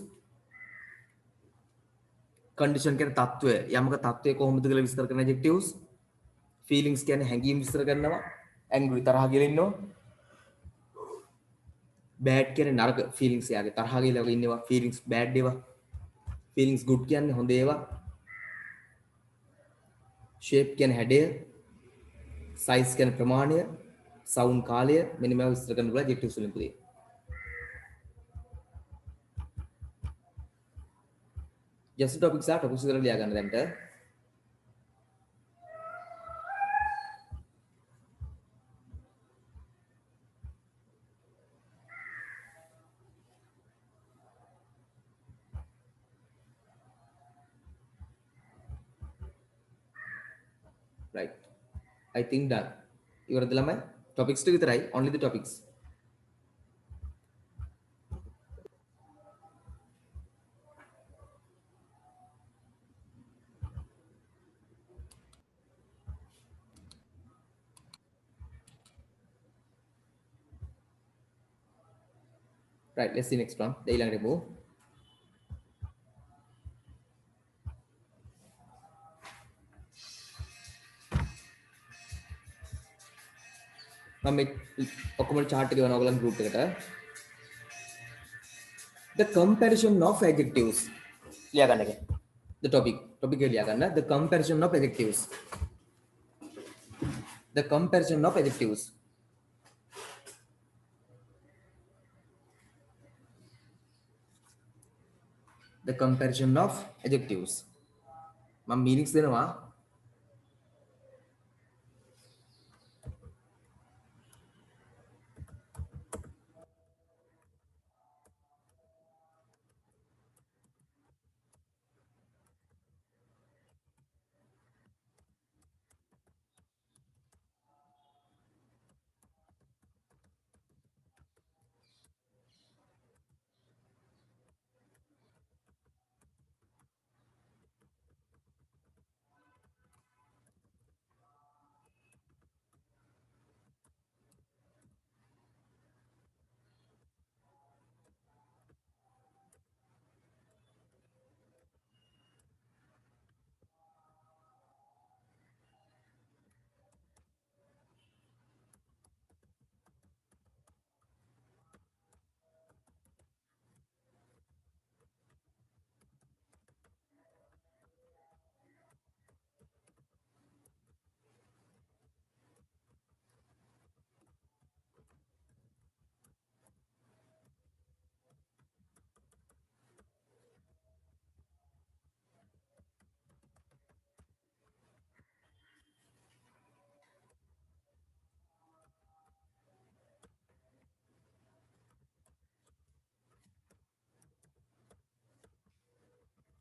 A: condition කියන්නේ තත්ත්වය, යමක තත්ත්වය කොහොමද කියලා විස්තර කරන adjectives. feelings කියන්නේ හැඟීම් විස්තර කරනවා. angry තරහ කියලා ඉන්නවා. bad කියන්නේ නරක feelings යාගේ තරහ කියලා ඉන්නවා. feelings bad ඒවා. feelings good කියන්නේ හොඳ ඒවා. shape කියන්නේ හැඩය. size කියන්නේ ප්‍රමාණය. sound කාලය. මෙන්න මේවා විස්තර කරන්න පුළුවන් adjectives වලින් පුතේ. just topics are topics විතර ලියා ගන්න දැන්ට. right I think done ඉවරද ළමයි topics ටික විතරයි only the topics right let's see next one ඊළඟට මු මම ඔක්කොම chart එක ගෙවනවා ඔයගලන් group එකට the comparison of adjectives ලියා ගන්න එක the topic එක ලියා ගන්න the comparison of adjectives the comparison of adjectives the comparison of adjectives මම meanings දෙනවා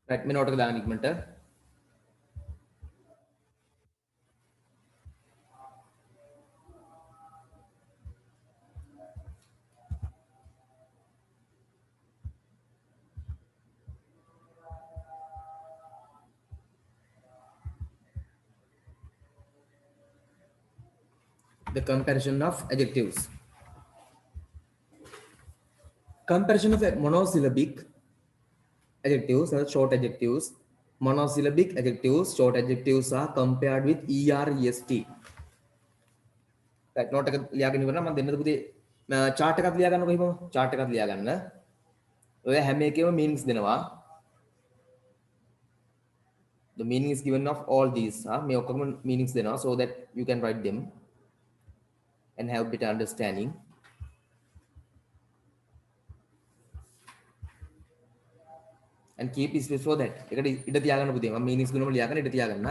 A: right මේ note එක දාන්න ඉක්මනට. The comparison of adjectives. Comparison of monosyllabic adjectives or short adjectives. Monosyllabic adjectives, short adjectives are compared with ER, EST. Right, note එක ලියාගෙන ඉවරනම් මම දෙන්නද පුතේ chart එකක් ලියා ගන්නකො හිමම chart එකක් ලියා ගන්න. ඔය හැම එකේම meanings දෙනවා. The meaning is given of all these. මේ ඔක්කොම meanings දෙනවා so that you can write them and have better understanding. And keep space for that. එකට ඉඩ තියාගන්න පුතේ. මම meanings ගුණම ලියාගෙන ඉඩ තියාගන්න.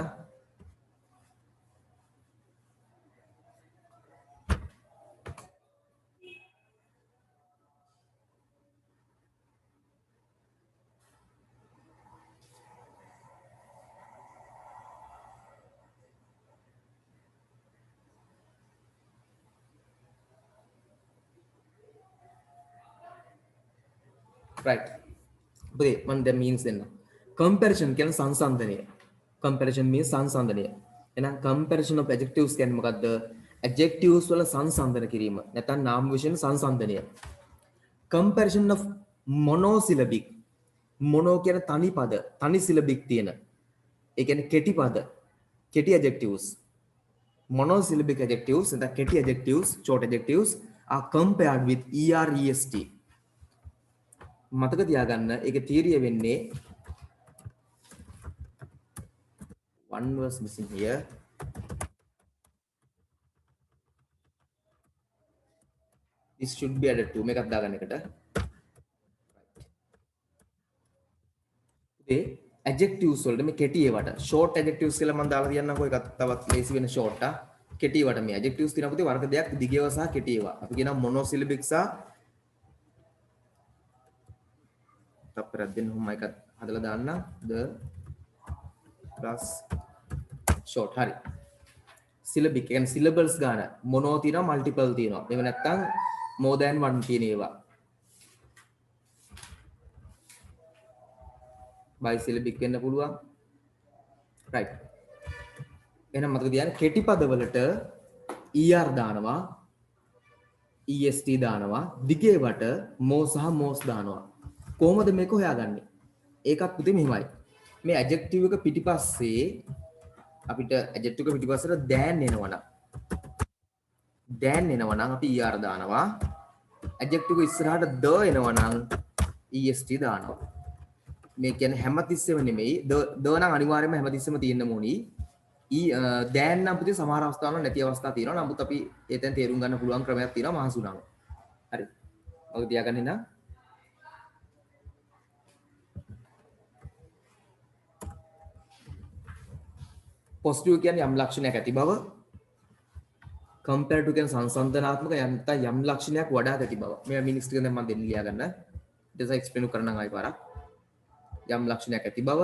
A: Right. පුතේ මම දැන් meanings දෙන්න. Comparison කියන්නේ සංසන්දනය. Comparison means සංසන්දනය. එහෙනම් comparison of adjectives කියන්නේ මොකද්ද? Adjectives වල සංසන්දන කිරීම. නැත්නම් නාම විශේෂණ සංසන්දනය. Comparison of monosyllabic. Mono කියන්නේ තනි පද, තනි syllabic තියෙන. ඒ කියන්නේ කෙටි පද, කෙටි adjectives. Monosyllabic adjectives and the කෙටි adjectives, short adjectives are compared with ER, EST. මතක තියාගන්න ඒකේ theory වෙන්නේ one was missing here. This should be added to මේකත් දාගන්න එකට. ඒ adjectives වලට මේ කෙටි ඒවට short adjectives කියලා මම දාලා තියන්නම්කෝ ඒකත් තවත් ලේසි වෙන short කෙටි ඒවට මේ adjectives තියෙනවා පුතේ වර්ග දෙකක් දිග ඒවා සහ කෙටි ඒවා. අපි කියනවා monosyllabic සහ තප්පරක් දෙන්න මම එකත් හදලා දාන්න the plus short හරි syllabic කියන්නේ syllables ගන්න මොනෝ තියෙනවා multiple තියෙනවා මේව නැත්තම් more than one තියෙන ඒවා bisyllabic වෙන්න පුළුවන් right එහෙනම් මතක තියාගන්න කෙටි පදවලට er දානවා est දානවා දිගේ වට more සහ most දානවා කොහොමද මේක හොයාගන්නේ? ඒකත් පුතේ මෙහෙමයි. මේ adjective එක පිටිපස්සේ අපිට adjective එක පිටිපස්සට than එනවනම් අපි er දානවා. adjective එක ඉස්සරහට the එනවනම් est දානවා. මේ කියන්නේ හැමතිස්සෙම නෙමෙයි the නම් අනිවාර්යයෙන්ම හැමතිස්සෙම තියෙන්න ඕනි. than නම් පුතේ සමහර අවස්ථාවල නැති අවස්ථා තියෙනවා. නමුත් අපි එතෙන් තේරුම් ගන්න පුළුවන් ක්‍රමයක් තියෙනවා මහසුණාම. හරි. ඔක තියාගන්න ඉන්න. positive කියන්නේ යම් ලක්ෂණයක් ඇති බව compare to කියන්නේ සංසන්දනාත්මක යම් ලක්ෂණයක් වඩා ඇති බව මේවා meanings ටික දැන් මම දෙන්න ලියා ගන්න ඊට පස්සේ explain කරන්නම් ආයි පාරක් යම් ලක්ෂණයක් ඇති බව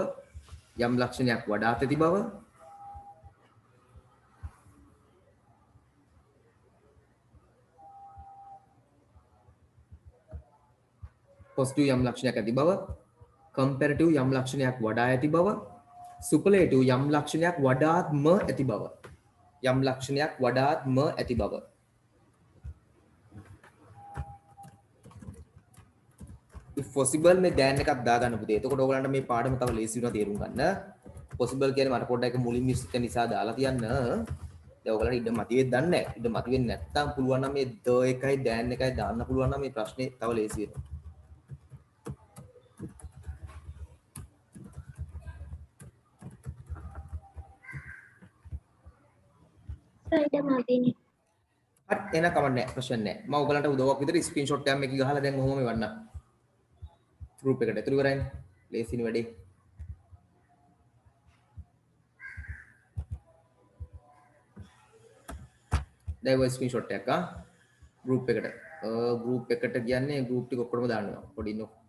A: යම් ලක්ෂණයක් වඩා ඇති බව positive යම් ලක්ෂණයක් ඇති බව comparative යම් ලක්ෂණයක් වඩා ඇති බව superlative යම් ලක්ෂණයක් වඩාත්ම ඇති බව යම් ලක්ෂණයක් වඩාත්ම ඇති බව if possible මේ දැන් එකක් දාගන්න පුතේ එතකොට ඔයගලන්ට මේ පාඩම තව ලේසි වෙනවා තේරුම් ගන්න possible කියන්නේ මට පොඩ්ඩක් මුලින් මිස් එක නිසා දාලා තියන්න දැන් ඔයගලන්ට ඉඩ මතිවෙත් දන්නේ නැහැ ඉඩ මතිවෙන්නේ නැත්තම් පුළුවන් නම් මේ the එකයි දැන් එකයි දාන්න පුළුවන් නම් මේ ප්‍රශ්නේ තව ලේසි වෙනවා
C: සයිඩ මදිනේ.
A: හරි එන කමක් නැහැ ප්‍රශ්න නැහැ මම ඔයගලන්ට උදව්වක් විතර ස්ක්‍රීන්ෂොට් එකක් මේක ගහලා දැන් ඔහොම එවන්න group එකට ඇතුළු කරන්නේ ලේසිනේ වැඩේ දැන් ඔය ස්ක්‍රීන්ෂොට් එකක් group එකට කියන්නේ group ටික ඔක්කොම දාන්න ඕන පොඩි ඉන්නකො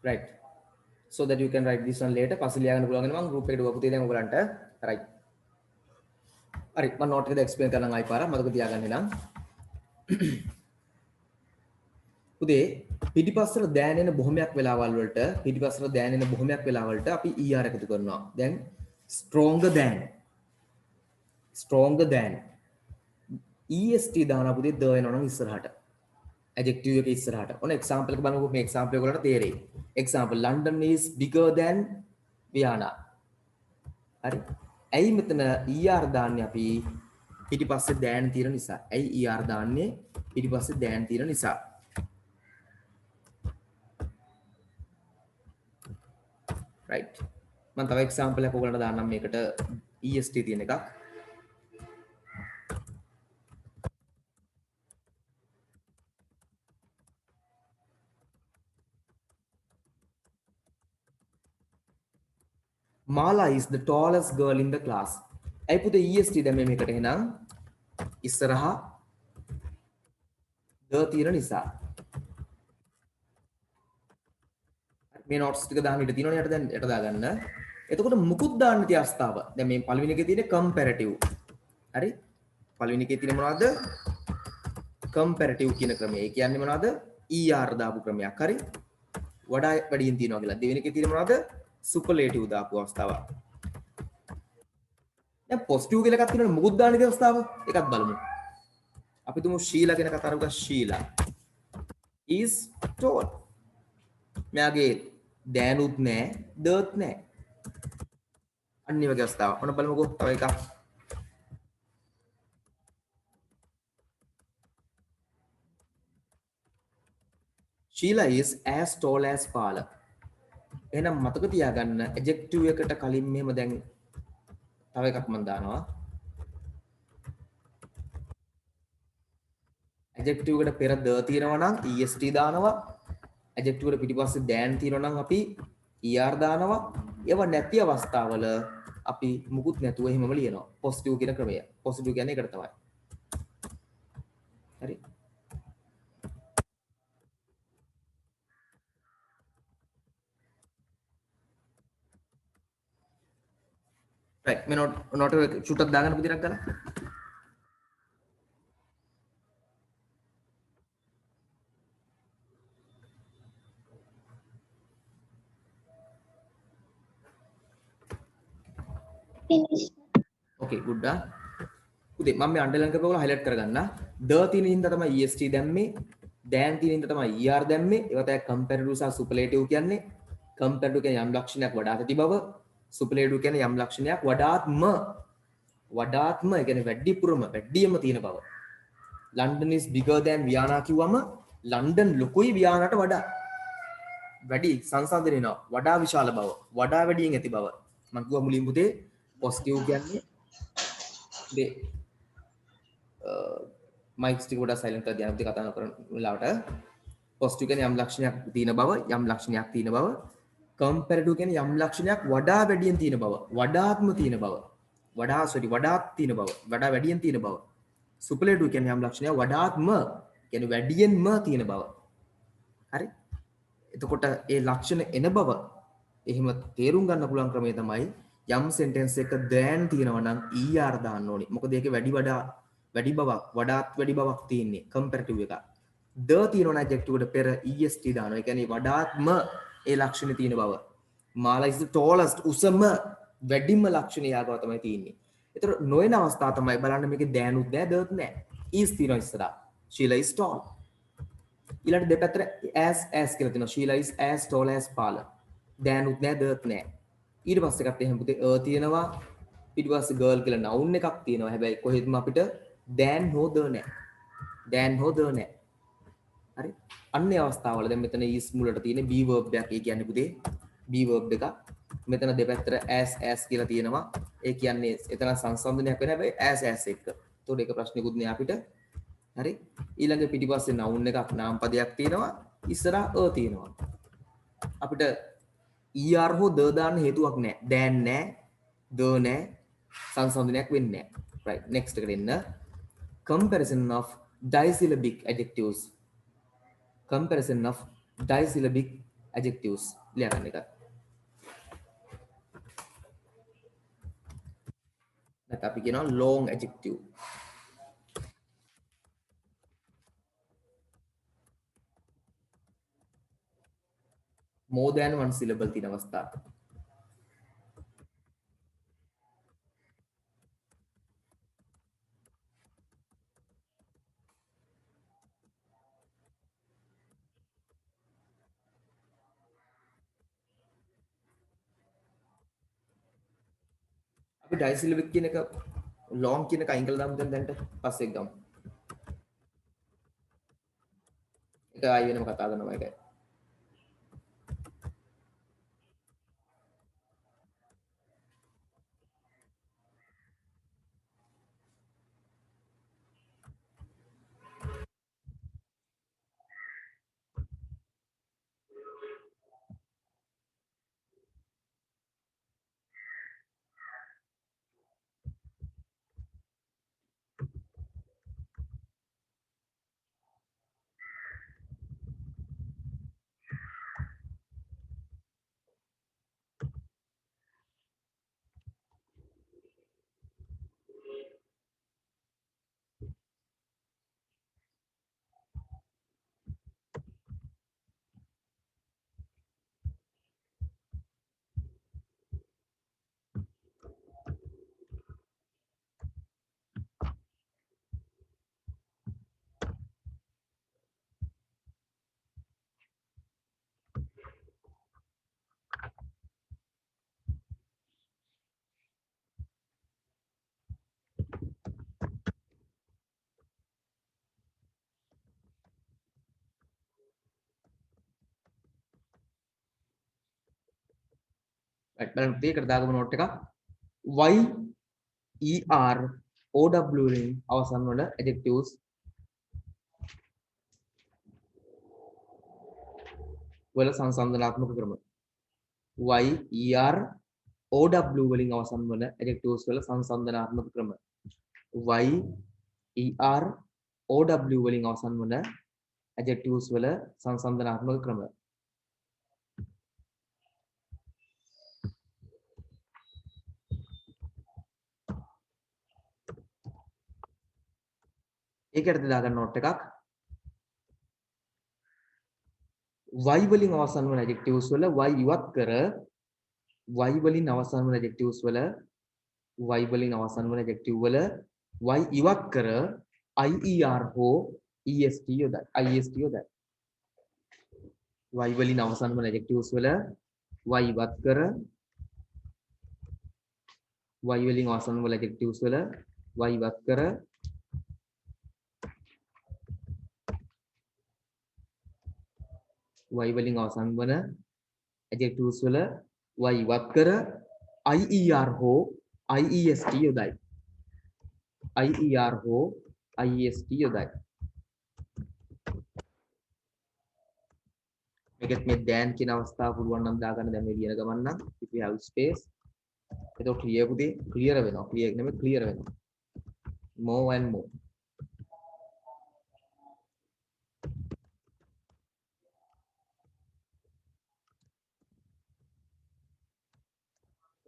A: right, so that you can write this one later. පස්සේ ලියා ගන්න පුළුවන් වෙනවා මම group එකට දුව පුතේ දැන් ඔයගලන්ට right. හරි මම note එකද explain කරන්න ආයි පාරක් මතක තියාගන්න නම් පුතේ පිටිපස්සට දැනෙන බොහොමයක් වෙලාවල් වලට පිටිපස්සට දැනෙන බොහොමයක් වෙලාවලට අපි er එකතු කරනවා. දැන් stronger than est දානවා පුතේ ද වෙනවා නම් ඉස්සරහට adjective එක ඉස්සරහට. ඔන්න example එක බලමුකෝ මේ example එක වලට තේරෙයි. example London is bigger than Vienna. හරි. ඇයි මෙතන er දාන්නේ අපි පිටිපස්සේ දැන් තියෙන නිසා. ඇයි er දාන්නේ පිටිපස්සේ දැන් තියෙන නිසා. right. මම තව example එකක් ඔයගලන්ට දාන්නම් මේකට est තියෙන එකක්. Mala is the tallest girl in the class. I put the est දැම්මේ මේකට එහෙනම් ඉස්සරහා ද තියෙන නිසා. මේ notes ටික දාන්න ඉඩ තියෙනවනේ යට දැන් යට දාගන්න. එතකොට මුකුත් දාන්න තිය අවස්ථාව. දැන් මේ පළවෙනි එකේ තියෙන comparative. හරි? පළවෙනි එකේ තියෙන මොනවද? comparative කියන ක්‍රමය. ඒ කියන්නේ මොනවද? er දාපු ක්‍රමයක්. හරි? වඩා වැඩියෙන් තියෙනවා කියලා. දෙවෙනි එකේ තියෙන මොනවද? superlative දාපු අවස්ථාව. දැන් positive කියලා එකක් තියෙනවනේ මුකුත් දාන්න තිය අවස්ථාව. ඒකත් බලමු. අපි තුමු ශීලා ගැන කතා කරමු. Sheela is tall. මෙයාගේ දැනුත් නෑ දත් නෑ. අනිත් වගේ අවස්ථාවක්. ඔන්න බලමුකෝ තව එකක්. Sheila is as tall as Pala. එහෙනම් මතක තියාගන්න adjective එකට කලින් මෙහෙම දැන් තව එකක් මම දානවා. adjective එකට පෙර ද තියෙනවා නම් est දානවා. adjective වල පිටිපස්සේ දැන් තියෙනවා නම් අපි er දානවා. ඒව නැති අවස්ථාවල අපි මුකුත් නැතුව එහෙමම ලියනවා. positive කියන ක්‍රමය. positive කියන්නේ ඒකට තමයි. හරි. right මේ note එක චුට්ටක් දාගන්න පුතියක් ගන්න.
C: Finish.
A: okay good dah. පුතේ මම මේ underline කරපුවා ඔයාලා highlight කරගන්න. the තියෙන හින්දා තමයි est දැම්මේ. දැන් තියෙන හින්දා තමයි er දැම්මේ. ඒවා තමයි comparative සහ superlative කියන්නේ. comparative කියන්නේ යම් ලක්ෂණයක් වඩාත් ඇති බව. superlative කියන්නේ යම් ලක්ෂණයක් වඩාත්ම ඒ කියන්නේ වැඩියම තියෙන බව. London is bigger than Vienna කිව්වම ලන්ඩන් ලොකුයි වියානාට වඩා. වැඩි සංසන්දනය වෙනවා. වඩා විශාල බව. වඩා වැඩියෙන් ඇති බව. මම කිව්වා මුලින් පුතේ positive කියන්නේ මේ මයික්ස් ටික පොඩ්ඩක් සයිලන්ට් කරලා ධ්‍යාන පුතේ කතා කරන වෙලාවට positive කියන්නේ යම් ලක්ෂණයක් තියෙන බව, comparative කියන්නේ යම් ලක්ෂණයක් වඩා වැඩියෙන් තියෙන බව, වඩාත්ම තියෙන බව, වඩාත් තියෙන බව, වඩා වැඩියෙන් තියෙන බව. superlative කියන්නේ යම් ලක්ෂණයක් වඩාත්ම කියන්නේ වැඩියෙන්ම තියෙන බව. හරි? එතකොට ඒ ලක්ෂණ එන බව එහෙම තේරුම් ගන්න පුළුවන් ක්‍රමය තමයි යම් sentence එක than තියෙනවා නම් er දාන්න ඕනේ. මොකද ඒකේ වැඩි බවක්, වඩාත් වැඩි බවක් තියෙන්නේ comparative එක. the තියෙනවා නම් adjective එකට පෙර est දානවා. ඒ කියන්නේ වඩාත්ම ඒ ලක්ෂණ තියෙන බව. Mala is the tallest උසම වැඩිම ලක්ෂණ යාගව තමයි තියෙන්නේ. ඒතර නොයන අවස්ථාව තමයි බලන්න මේකේ දැනුත් නෑ දත් නෑ. is තියෙනවා ඉස්සරහා. Sheila is tall. ඊළඟ දෙපැත්තට as කියලා තියෙනවා. Sheila is as tall as Pala. දැනුත් නෑ දත් නෑ. ඊට පස්සේ එකත් එහෙම පුතේ තියෙනවා. ඊට පස්සේ girl කියලා noun එකක් තියෙනවා. හැබැයි කොහෙත්ම අපිට than හෝ the නෑ. හරි? අන්නේ අවස්ථාවල දැන් මෙතන is මුලට තියෙන be verb එකක්. ඒ කියන්නේ පුතේ be verb එකක්. මෙතන දෙපැත්තට as කියලා තියෙනවා. ඒ කියන්නේ එතන සංසන්දනයක් වෙන හැබැයි as එක්ක. ඒතකොට ඒක ප්‍රශ්නිකුත් නෑ අපිට. හරි? ඊළඟ පිටිපස්සේ noun එකක් නාම පදයක් තියෙනවා. ඉස්සරහා තියෙනවා. අපිට er හෝ the දාන්න හේතුවක් නෑ. than නෑ, the නෑ, සංසන්දනයක් වෙන්නේ නෑ. right next එකට එන්න. comparison of disyllabic adjectives. comparison of disyllabic adjectives ලියගන්න එක. නැත්නම් අපි කියනවා long adjective. more than one syllable තියෙන අවස්ථා. අපි disyllabic කියන එක long කියන එක අයින් කළා දාමු දැන්ට පස්සේ ගමු. ඒක ආයෙ වෙනම කතා කරනවා ඒකයි. right බලන්න මේකට දාගමු note එකක් y er ow වලින් අවසන් වන adjectives වල සංසන්දනාත්මක ක්‍රම y er ow වලින් අවසන් වන adjectives වල සංසන්දනාත්මක ක්‍රම y er ow වලින් අවසන් වන adjectives වල සංසන්දනාත්මක ක්‍රම ඒකට දාගන්න note එකක් y වලින් අවසන් වන adjectives වල y ඉවත් කර y වලින් අවසන් වන adjectives වල y වලින් අවසන් වන adjective වල y ඉවත් කර ier හෝ est යොදයි ist යොදයි y වලින් අවසන් වන adjectives වල y ඉවත් කර y වලින් අවසන් වන adjectives වල y ඉවත් කර y වලින් අවසන් වන adjectives වල y ඉවත් කර ier හෝ iest යොදයි ier හෝ iest යොදයි මේකත් මේ dan කියන අවස්ථාව පුළුවන් නම් දාගන්න දැන් මේ ලියන ගමන් නම් if you have space එතකොට ලියපුදී clear වෙනවා clear නෙමෙයි clear වෙනවා more and more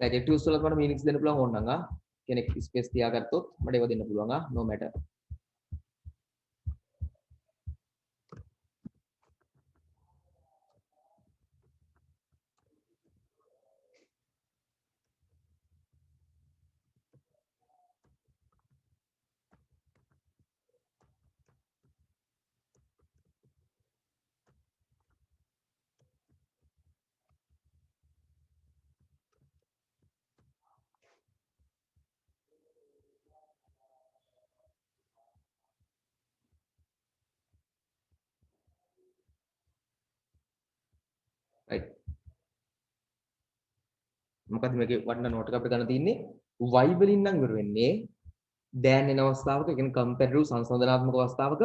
A: adjectives වලට මට meanings දෙන්න පුළුවන් ඕනනම් කෙනෙක් space තියාගත්තොත් මට ඒව දෙන්න පුළුවන් no matter right මොකද මේකේ වටිනා note එක අපිට ගන්න තියෙන්නේ y වලින් නම් ඉවර වෙන්නේ dan එන අවස්ථාවක කියන්නේ comparative සංසන්දනාත්මක අවස්ථාවක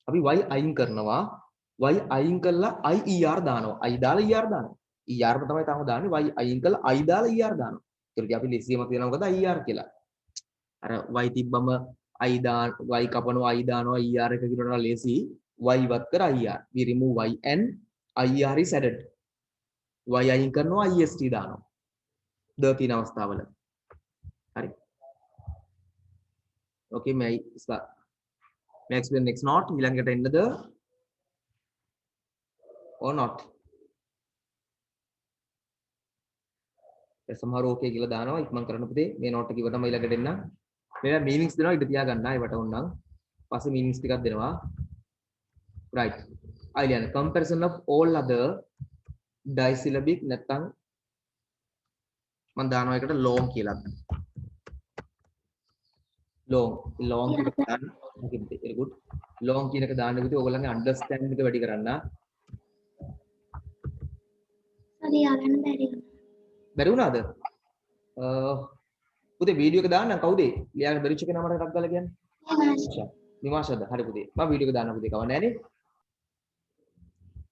A: අපි y අයින් කරනවා y අයින් කළා ier දානවා i දාලා er දානවා er තමයි තාම දාන්නේ y අයින් කළා i දාලා er දානවා ඒකට අපි ලිස්සියම තියෙනවා මොකද er කියලා අර y තිබ්බම i දාන y කපනවා i දානවා er එක කියනවා ලේසි y ඉවත් කර ir we remove y and ir is added y අයින් කරනවා ist දානවා the තියෙන අවස්ථාවල හරි okay may explain next not ඊළඟට එන්නද or not සමහර ඕකේ කියලා දානවා ඉක්මන් කරන්න පුතේ මේ නෝට් එක ඉවරම ඊළඟට එන්න මේවා මීනින්ග්ස් දෙනවා ඉඳ තියා ගන්න ඒවට ඕනනම් පස්සේ මීනින්ග්ස් ටිකක් දෙනවා right අයිලියන comparison of all other disyllabic නැත්නම් මම දානවා එකට long කියලා long කියන එක දාන්න okay very good long කියන එක දාන්න පුතේ ඕගොල්ලන්ගේ understanding එක වැඩි කරන්න
C: හරි යන්න
A: බැරි වුණාද පුතේ වීඩියෝ එක දාන්නම් කවුද ලියාගෙන බැරිච්ච කෙනා මට ටක් ගාලා කියන්නේ නිවාෂද හරි පුතේ මම වීඩියෝ එක දාන්න පුතේ කවන්නේ නැහනේ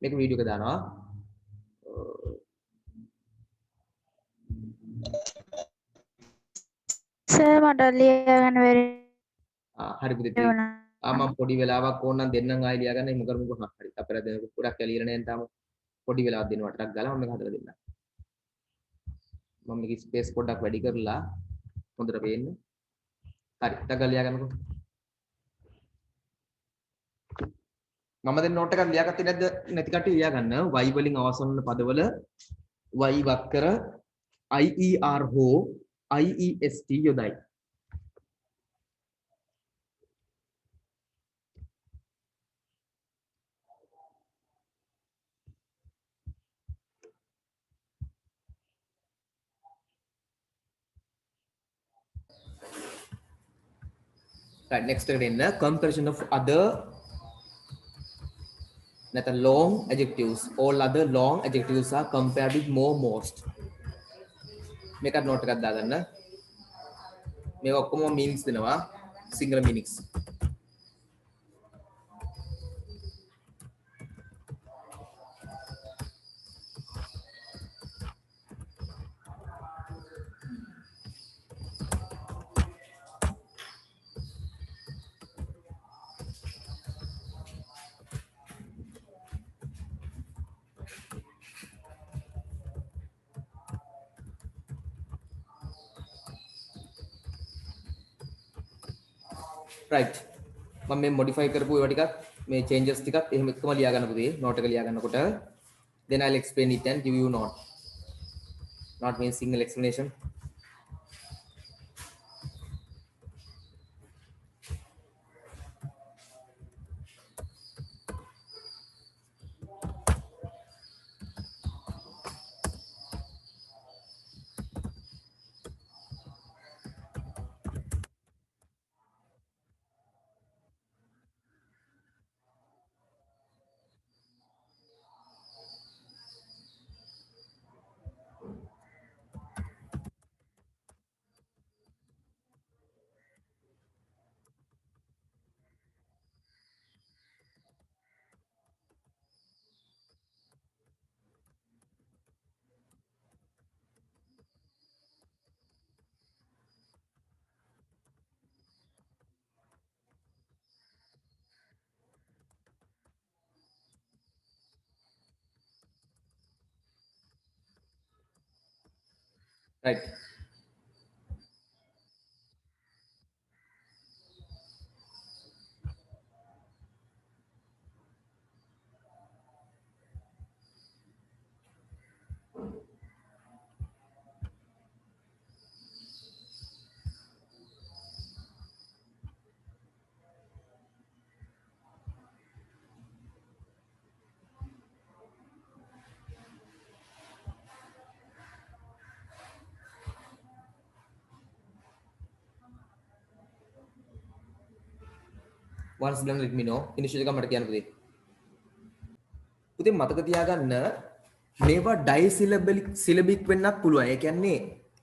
A: මේක වීඩියෝ එක දානවා
E: සර් මට ලියගන්න බැරි
A: හරි පුතේ මම පොඩි වෙලාවක් ඕනනම් දෙන්නම් ආයෙ ලියාගන්න එහෙම කරමුකෝ හරි අපේ රැඳෙන ගොඩක් ඇලියලා නැහැ තාම පොඩි වෙලාවක් දෙනවා ටක් ගාලා මම මේක හදලා දෙන්නම් මම මේක ස්පේස් පොඩ්ඩක් වැඩි කරලා හොඳට පේන්න හරි ටක් ගාලා ලියාගන්නකෝ මම දැන් නෝට් එකක් ලියාගත්තේ නැද්ද නැති කට්ටිය ලියාගන්න y වලින් අවසන් වන පදවල y වක්කර ier හෝ iest යොදයි right next එකට එන්න comparison of other නැත්නම් long adjectives all other long adjectives are compared with more most මේකට නෝට් එකක් දාගන්න මේක ඔක්කොම meanings දෙනවා singular meanings right මම මේ modify කරපු ඒවා ටිකක් මේ changes ටිකක් එහෙම එකම ලියා ගන්න පුතේ note එක ලියා ගන්නකොට then I'll explain it and give you note not means single explanation right once done let me know initial එක මට කියන්න පුතේ පුතේ මතක තියාගන්න මේවා syllabic වෙන්නත් පුළුවන් ඒ කියන්නේ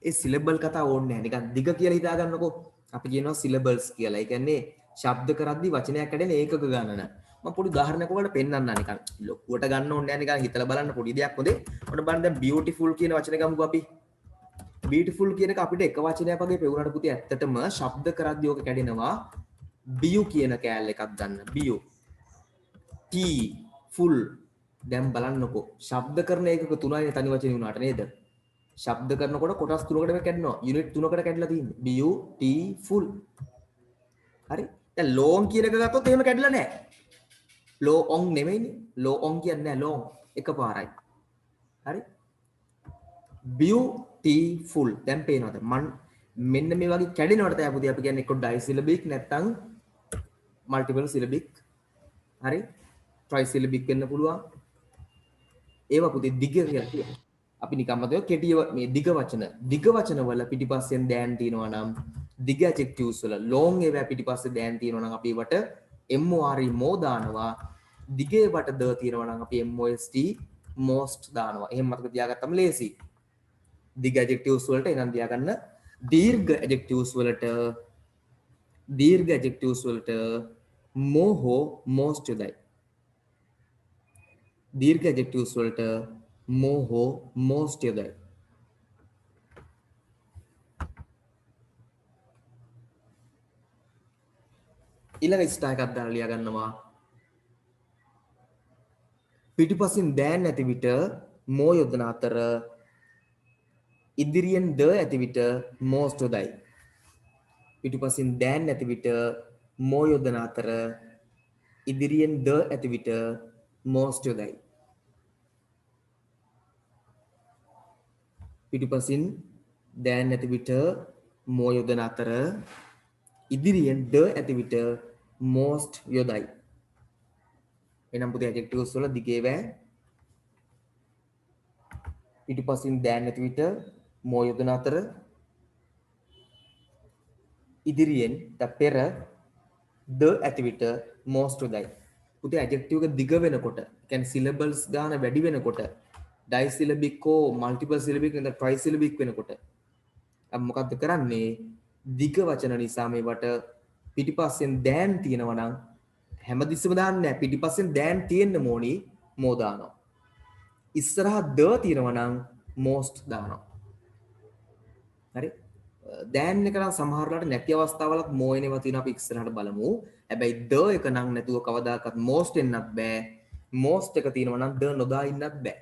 A: ඒ syllable කතා ඕනේ නැහැ නිකන් දිග කියලා හිතා ගන්නකෝ අපි කියනවා syllables කියලා ඒ කියන්නේ ශබ්ද කරද්දි වචනයක් කැඩෙන ඒකක ගණන මම පොඩි උදාහරණයක් ඔයාලට පෙන්නන්නම් නිකන් ලොකුවට ගන්න ඕනේ නැහැ නිකන් හිතලා බලන්න පොඩි දෙයක් හොඳේ ඔන්න බලන්න දැන් beautiful කියන වචනේ ගමුකෝ අපි beautiful කියන එක අපිට එක වචනයක් වගේ පෙවුනට පුතේ ඇත්තටම ශබ්ද කරද්දි ඕක කැඩෙනවා biu කියන කෑල්ල එකක් ගන්න biu t full දැන් බලන්නකෝ ශබ්ද කරන එකක තුනයි තනි වචනේ වුණාට නේද? ශබ්ද කරනකොට කොටස් තුනකට කැඩෙනවා. යුනිට් තුනකට කැඩලා තියෙන්නේ. beautiful. හරි? දැන් long කියන එක ගත්තොත් එහෙම කැඩලා නැහැ. long නෙමෙයිනේ. long කියන්නේ නැහැ long එකපාරයි. හරි? beautiful. දැන් පේනවද? මෙන්න මේ වගේ කැඩෙනවට තමයි පුතේ අපි කියන්නේ එක්ක ඩයිසිලබික් නැත්නම් මල්ටිපල් සිලබික්. හරි? ට්‍රයිසිලබික් වෙන්න පුළුවන්. ඒවා පුතේ දිග කියලා කියනවා. අපි නිකම්ම කියව කෙටි මේ දිග වචන වල පිටිපස්සෙන් දෑන් තියෙනවා නම් දිග ඇඩ්ජෙක්ටිව්ස් වල long ඒවා පිටිපස්සේ දෑන් තියෙනවා නම් අපි ඒවට more දානවා. දිග ඒවට ද තියෙනවා නම් අපි most most දානවා. එහෙම මතක තියාගත්තම ලේසි. දිග ඇඩ්ජෙක්ටිව්ස් වලට එනම් තියාගන්න දීර්ඝ ඇඩ්ජෙක්ටිව්ස් වලට more most යොදයි. දීර්ඝ ඇඩ්ජෙක්ටිව්ස් වලට more most යොදයි. ඊළඟ ස්ටා එකක් දාලා ලියා ගන්නවා. පිටිපසින් දෑන් නැති විට මෝ යොදන අතර ඉදිරියෙන් ද ඇති විට most යොදයි. පිටිපසින් දෑන් නැති විට මෝ යොදන අතර ඉදිරියෙන් ද ඇති විට most යොදයි. පිටිපසින් දෑන් නැති විට මෝ යොදන අතර ඉදිරියෙන් ද ඇති විට most යොදයි. එනම් පුතේ ඇඩ්ජෙක්ටිව්ස් වල දිගේ වෑ පිටිපසින් දෑන් නැති විට මෝ යොදන අතර ඉදිරියෙන් පෙර ද ඇති විට most යොදයි. පුතේ ඇඩ්ජෙක්ටිව් එක දිග වෙනකොට කියන්නේ සිලබල්ස් ගාන වැඩි වෙනකොට ඩයිසිලබික් හෝ මල්ටිපල් සිලබික් නැත්නම් ට්‍රයිසිලබික් වෙනකොට අපි මොකද්ද කරන්නේ? දිග වචන නිසා මේවට පිටිපස්සෙන් දෑන් තියෙනවා නම් හැමතිස්සෙම දාන්නේ නැහැ. පිටිපස්සෙන් දෑන් තියෙන්න ඕනි මෝ දානවා. ඉස්සරහා ද තියෙනවා නම් most දානවා. හරි? දෑන් එක නම් සමහරවිට නැති අවස්ථාවලත් මෝ එනවා තියෙනවා අපි ඉස්සරහට බලමු. හැබැයි ද එක නම් නැතුව කවදාකවත් most එන්නත් බෑ. most එක තියෙනවා නම් ද නොදා ඉන්නත් බෑ.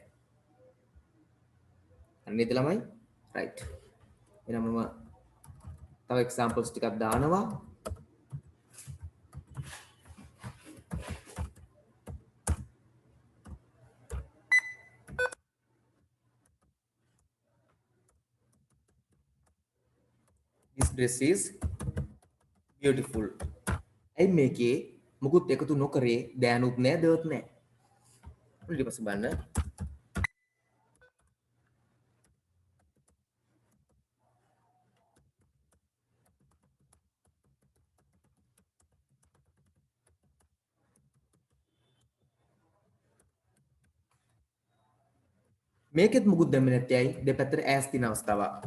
A: නේද ළමයි? right. එහෙනම් මම තව examples ටිකක් දානවා. This dress is beautiful. ඇයි මේකේ මුකුත් එකතු නොකරේ දෑනුත් නෑ දත් නෑ. ඊට පස්සේ බලන්න. මේකෙත් මුකුත් දැම්මේ නැත්තේ ඇයි? දෙපැත්තට ඈස් තියෙන අවස්ථාවක්.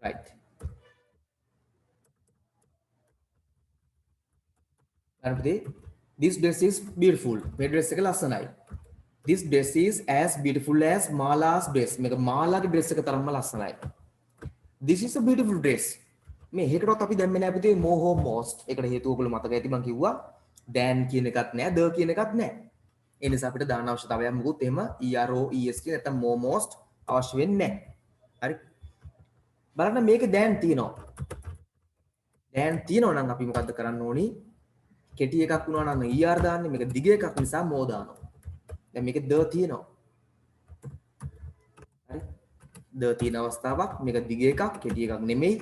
A: right. This dress is beautiful. මේ dress එක ලස්සනයි. This dress is as beautiful as Mala's dress. මේක මාලාගේ dress එක තරම්ම ලස්සනයි. This is a beautiful dress. මේ හේකටවත් අපි දැම්මේ නැහැ පුතේ more most. ඒකට හේතුව ඔයගොල්ලෝ මතක ඇති මම කිව්වා than කියන එකක් නැහැ, the කියන එකක් නැහැ. ඒ නිසා අපිට දාන්න අවශ්‍යතාවයක් මොකුත් එහෙම ero est නැත්නම් more most අවශ්‍ය වෙන්නේ නැහැ. හරි. බලන්න මේකේ than තියෙනවා. than තියෙනවා නම් අපි මොකද්ද කරන්න ඕනි? කෙටි එකක් වුණා නම් er දාන්නේ. මේක දිග එකක් නිසා more දානවා. දැන් මේකේ the තියෙනවා. හරි. the තියෙන අවස්ථාවක් මේක දිග එකක් කෙටි එකක් නෙමෙයි.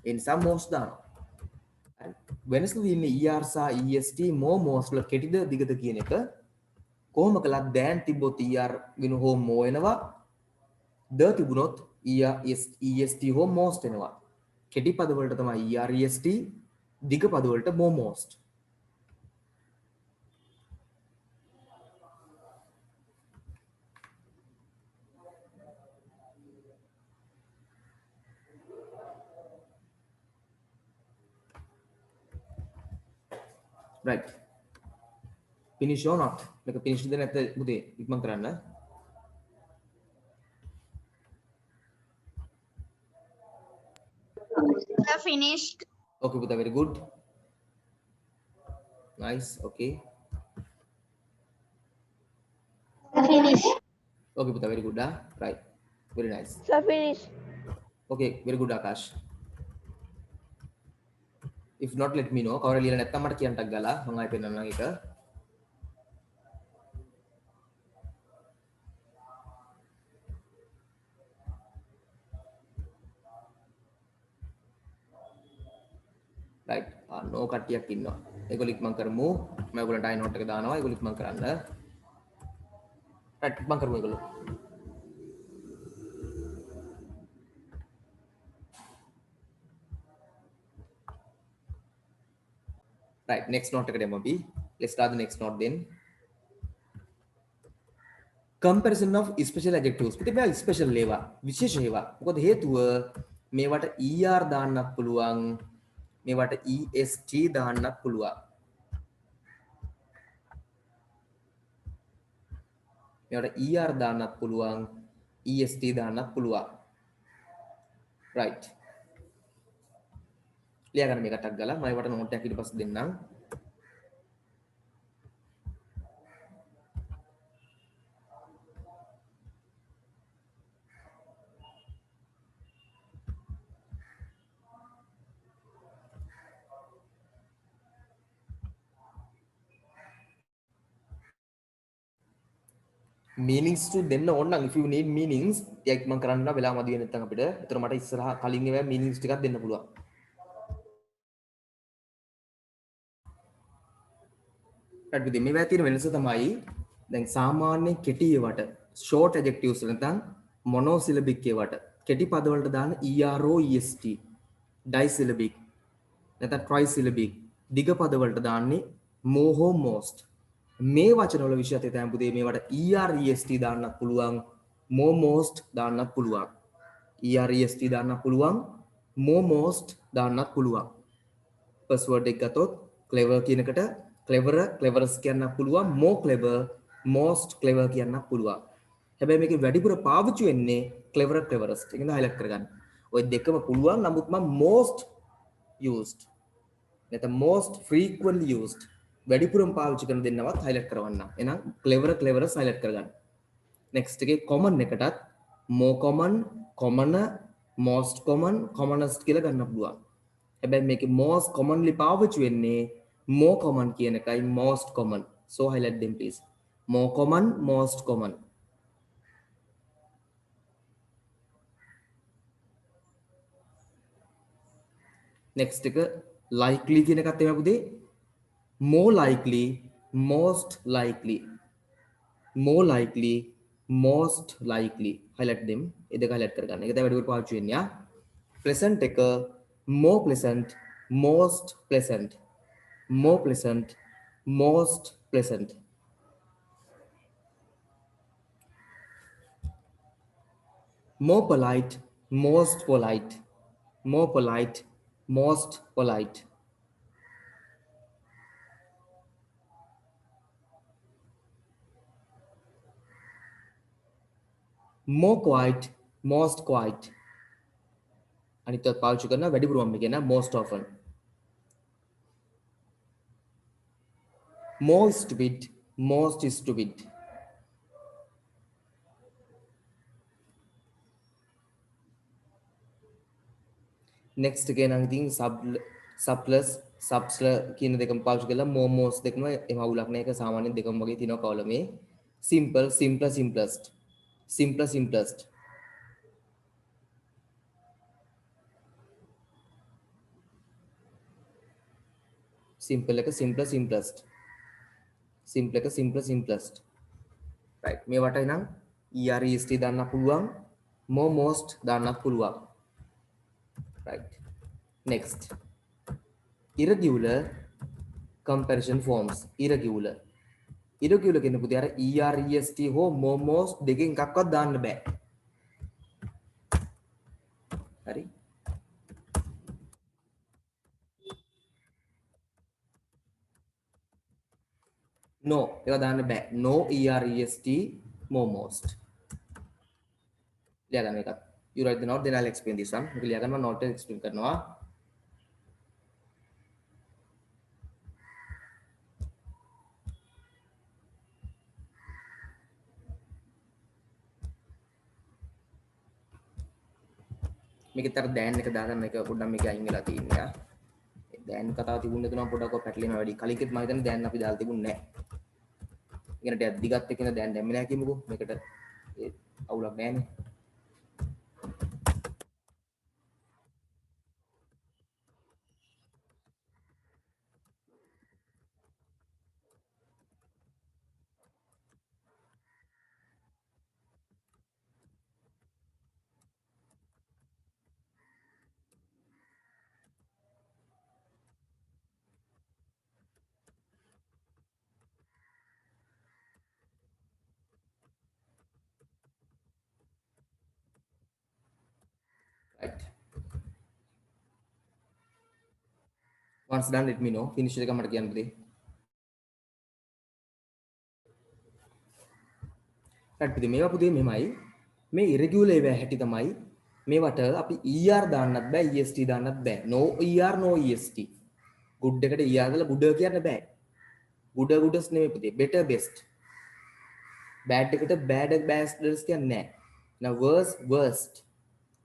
A: ඒ නිසා most දානවා. හරි. වෙනස තියෙන්නේ er සහ est more most වල කෙටිද දිගද කියන එක. කොහොම කළත් දැන් තිබ්බොත් er වෙන හෝ more වෙනවා. ද තිබුණොත් est හෝ most වෙනවා. කෙටි පද වලට තමයි er est, දිග පද වලට more most. Right. Finish or not? Like finish the net bude ikman karanna.
B: Sir, finished.
A: Okay, Buddha, very good. Nice. Okay.
C: Finish.
A: Okay, Buddha, very good. Right. Very nice.
B: Sir, finished.
A: Okay, very good, Akash. If not, let me know. Kau orang lihat net kamar kian tagala, mengai penanang itu. Right. No katiyak inno. Ego ikman karmu. मैं बोला time note के दाना है, ego ikman करना. Right, ikman karmu ego. Right, next note එක demo B. Let's start the next note then. Comparison of special adjectives. ඉතින් මේ special ඒවා, විශේෂ ඒවා. මොකද හේතුව මේවට er දාන්නත් පුළුවන්, මේවට est දාන්නත් පුළුවන්. මේවට er දාන්නත් පුළුවන්, est දාන්නත් පුළුවන්. Right. ලියා ගන්න මේකටක් ගාලා මම ඒවට නෝට් එකක් ඊට පස්සේ දෙන්නම්. meanings to දෙන්න ඕන නම් if you need meanings ටිකක් මම කරන්න වෙලාව මදි වෙන නැත්නම් අපිට. ඒතර මට ඉස්සරහ කලින් ඒවා meanings ටිකක් දෙන්න පුළුවන්. right විදිහ මේවා තියෙන වෙනස තමයි දැන් සාමාන්‍ය කෙටි ඒවට short adjectives නැත්නම් monosyllabic ඒවට කෙටි පද වලට දාන ero est disyllabic නැත්නම් trisyllabic දිග පද වලට දාන්නේ more හෝ most. මේ වචන වල විශේෂත්වය තමයි පුතේ මේවට erest දාන්නත් පුළුවන්, more most දාන්නත් පුළුවන්. erest දාන්නත් පුළුවන්, more most දාන්නත් පුළුවන්. first word එක ගත්තොත් clever කියන එකට clever cleverest කියන්නත් පුළුවන්, more clever most clever කියන්නත් පුළුවන්. හැබැයි මේකේ වැඩිපුර පාවිච්චි වෙන්නේ clever cleverest. ඒක නේද highlight කරගන්න. ඔය දෙකම පුළුවන් නමුත් මම most used නැත්නම් most frequently used වැඩිපුරම පාවිච්චි කරන දෙන්නවත් highlight කරවන්න. එහෙනම් clever cleverest highlight කරගන්න. next එකේ common එකටත් more common, commoner, most common, commonest කියලා ගන්න පුළුවන්. හැබැයි මේකේ most commonly පාවිච්චි වෙන්නේ more common කියන එකයි most common. So highlight them please. More common, most common. next එක likely කියන එකත් එමය පුතේ. more likely, most likely, more likely, most likely. Highlight them. ये देखा highlight कर करने के ताकि वीडियो पाँच चुनिया. Pleasant एक more pleasant, most pleasant, more pleasant, most pleasant. More polite, most polite, more polite, most polite. More quiet, most quiet. අනිත් ඒවා පාවිච්චි කරන වැඩිපුරම කියන most often. More stupid, most stupid. next again I think subplus subsler කියන දෙකම පාවිච්චි කරලා more most දෙකම එම අවුලක් නැහැ. ඒක සාමාන්‍යයෙන් දෙකම වගේ තියෙනවා column එකේ. simple, simpler, simplest. Simpler, simplest. simple එක simpler simplest simple එක simpler simplest right මේ වටයි නම් est දාන්න පුළුවන් more most දාන්නත් පුළුවන් right next irregular comparison forms irregular කෙනෙකුට අර est හෝ more most දෙකෙන් එකක්වත් දාන්න බෑ හරි no ඒක දාන්න බෑ no est more most ලියා ගන්න එකක් you write the note then I'll explain this one මේක ලියා ගන්න මම note එක explain කරනවා මේකත් අර දැන් එක දාගන්න එක පොඩ්ඩක් මේක අයින් වෙලා තියෙනවා දැන් කතාව තිබුණේ තුනම පොඩ්ඩක් පැටලෙනවා වැඩි කලින්කෙත් මම හිතන්නේ දැන් අපි දාලා තිබුණේ නැහැ ඉගෙන ටිකක් දිගත් එක්කන දැන් දැම්මේ නැහැ කියමුකෝ මේකට ඒ අවුලක් නැහැනේ right once done let me know finish එක මට කියන්න පුතේ right පුතේ මේවා පුතේ මෙමයි මේ irregular ඒවා හැටි තමයි මේවට අපි er දාන්නත් බෑ est දාන්නත් බෑ no er no est good එකට er දාලා good කියන්න බෑ goodest නෙමෙයි පුතේ better best bad එකට bad bestest කියන්නේ නෑ worst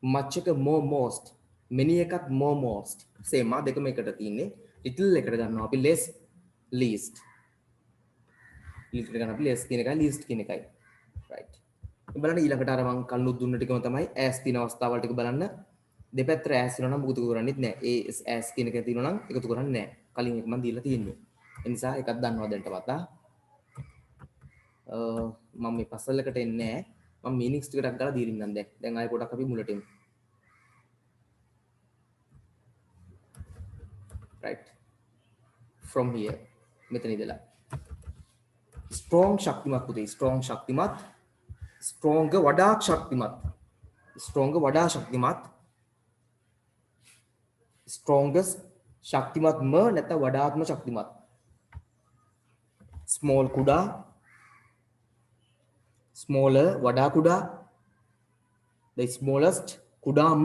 A: much එක more most many එකක් more most same ආ දෙකම එකට තියෙන්නේ little එකට ගන්නවා අපි less least little එකට ගන්න අපි less කියන එකයි least කියන එකයි right බලන්න ඊළඟට අර මම කල්නුත් දුන්න ටිකම තමයි as තියෙන අවස්ථාවල් ටික බලන්න දෙපැත්තට as වෙනවා නම් මුකුත් කරන්නේත් නැහැ ඒ as කියන එක තියෙනවා නම් එකතු කරන්නේ නැහැ කලින් එක මම දීලා තියෙන්නේ ඒ නිසා එකක් දන්නවා දැන්ට වතා මම මේ පසල් එකට එන්නේ නැහැ මම meanings ටිකක් දාලා දීලින්නම් දැන් ආයෙ පොඩක් අපි මුලට එමු right from here මෙතන ඉඳලා strong ශක්තිමත් පුතේ strong ශක්තිමත් strong වඩා ශක්තිමත් strong වඩා ශක්තිමත් strongest ශක්තිමත්ම නැත්නම් වඩාත්ම ශක්තිමත් small කුඩා smaller වඩා කුඩා the smallest කුඩාම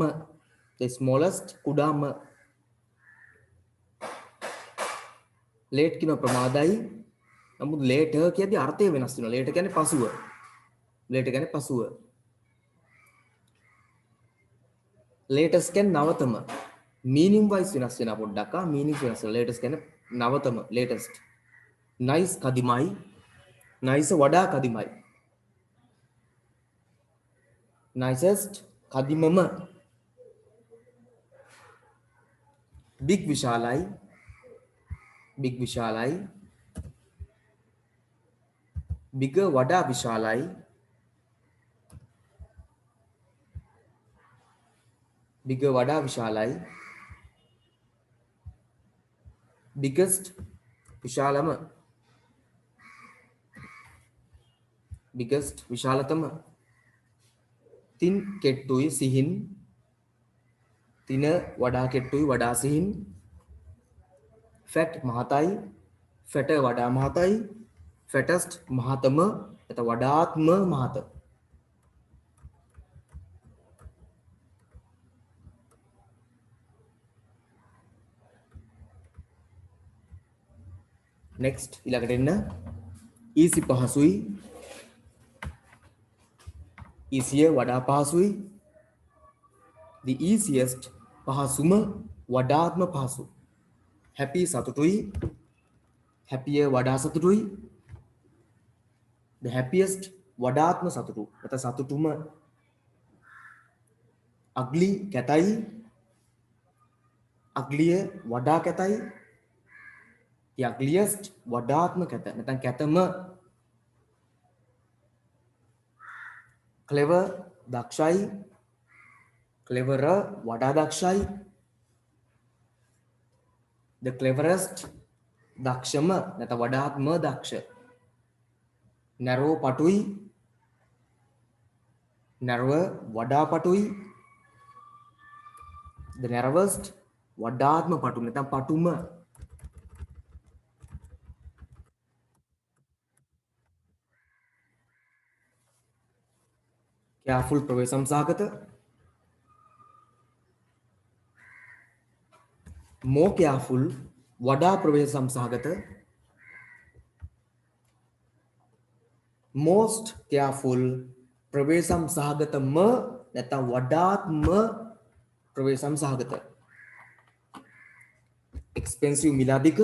A: the smallest කුඩාම late කියන ප්‍රමාදයි නමුත් later කියද්දි අර්ථය වෙනස් වෙනවා later කියන්නේ පසුව later කියන්නේ පසුව latest කියන්නේ නවතම meaning wise වෙනස් වෙනවා පොඩ්ඩක් meaning වෙනස් වෙනවා latest කියන්නේ නවතම latest nice කදිමයි nice වඩා කදිමයි nicest කදිමම big විශාලයි big විශාලයි bigger වඩා විශාලයි bigger වඩා විශාලයි biggest විශාලම biggest විශාලතම තින් කෙට්ටුයි සිහින් තින වඩා කෙට්ටුයි වඩා සිහින් fat මහතයි fat වඩා මහතයි fattest මහතම එත වඩාත්ම මහත next ඊළඟට එන්න easy පහසුයි easier වඩා පහසුයි the easiest පහසුම වඩාත්ම පහසු happy සතුටුයි happier වඩා සතුටුයි the happiest වඩාත්ම සතුටු නැත්නම් සතුටුම ugly කැතයි uglier වඩා කැතයි the ugliest වඩාත්ම කැත නැත්නම් කැතම clever දක්ෂයි cleverer වඩා දක්ෂයි the cleverest දක්ෂම නැත්නම් වඩාත්ම දක්ෂ narrow පටුයි narrower වඩා පටුයි the narrowest වඩාත්ම පටු නැත්නම් පටුම careful ප්‍රවේශම් සහගත more careful වඩා ප්‍රවේශම් සහගත most careful ප්‍රවේශම් සහගතම නැත්නම් වඩාත්ම ප්‍රවේශම් සහගත expensive මිලාදික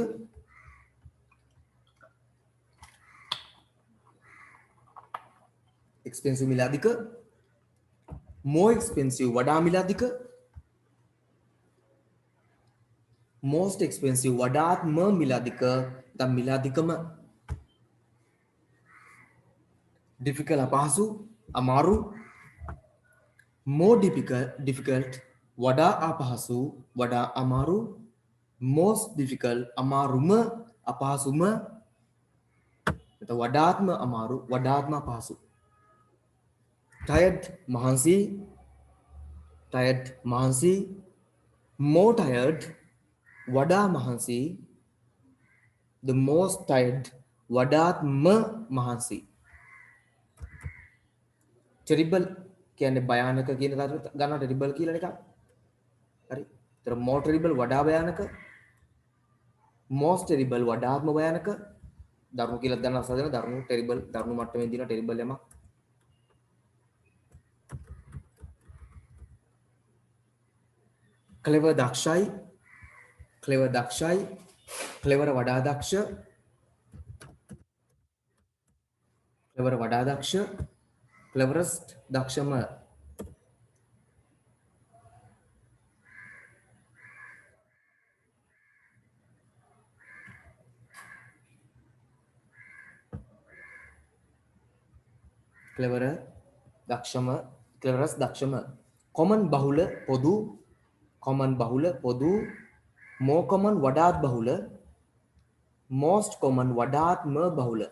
A: expensive මිලාදික more expensive වඩා මිලාදික most expensive වඩාත්ම මිලාදික නැත්නම් මිලාදිකම difficult අපහසු අමාරු more difficult වඩා අපහසු වඩා අමාරු most difficult අමාරුම අපහසුම නැත්නම් වඩාත්ම අමාරු වඩාත්ම අපහසු tired මහන්සි tired මහන්සි more tired වඩා මහන්සි the most tired වඩාත්ම මහන්සි terrible කියන්නේ භයානක කියන කාරණා ගන්න terrible කියලා එකක් හරි ඒතර more terrible වඩා භයානක most terrible වඩාත්ම භයානක දරුණු කියලා ගන්න අසදෙන දරුණු terrible දරුණු මට්ටමේ දින terrible යමක් clever දක්ෂයි clever දක්ෂයි clever වඩා දක්ෂ clever වඩා දක්ෂ cleverest දක්ෂම clever දක්ෂම cleverest දක්ෂම common බහුල පොදු common බහුල පොදු more common වඩාත් බහුල most common වඩාත්ම බහුල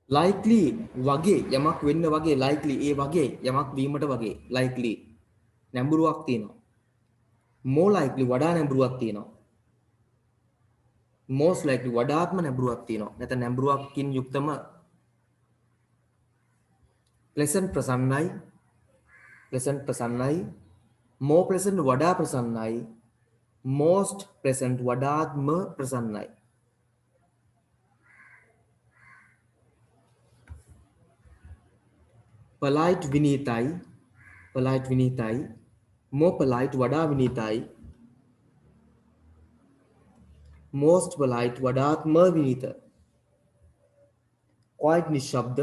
A: likely වගේ යමක් වෙන්න වගේ likely ඒ වගේ යමක් වීමට වගේ likely නැඹුරුවක් තියෙනවා more likely වඩා නැඹුරුවක් තියෙනවා most likely වඩාත්ම නැඹුරුවක් තියෙනවා නැත්නම් නැඹුරුවකින් යුක්තම pleasant ප්‍රසන්නයි more pleasant වඩා ප්‍රසන්නයි most pleasant වඩාත්ම ප්‍රසන්නයි polite විනීතයි more polite වඩා විනීතයි most polite වඩාත්ම විනීත quite නිශ්ශබ්ද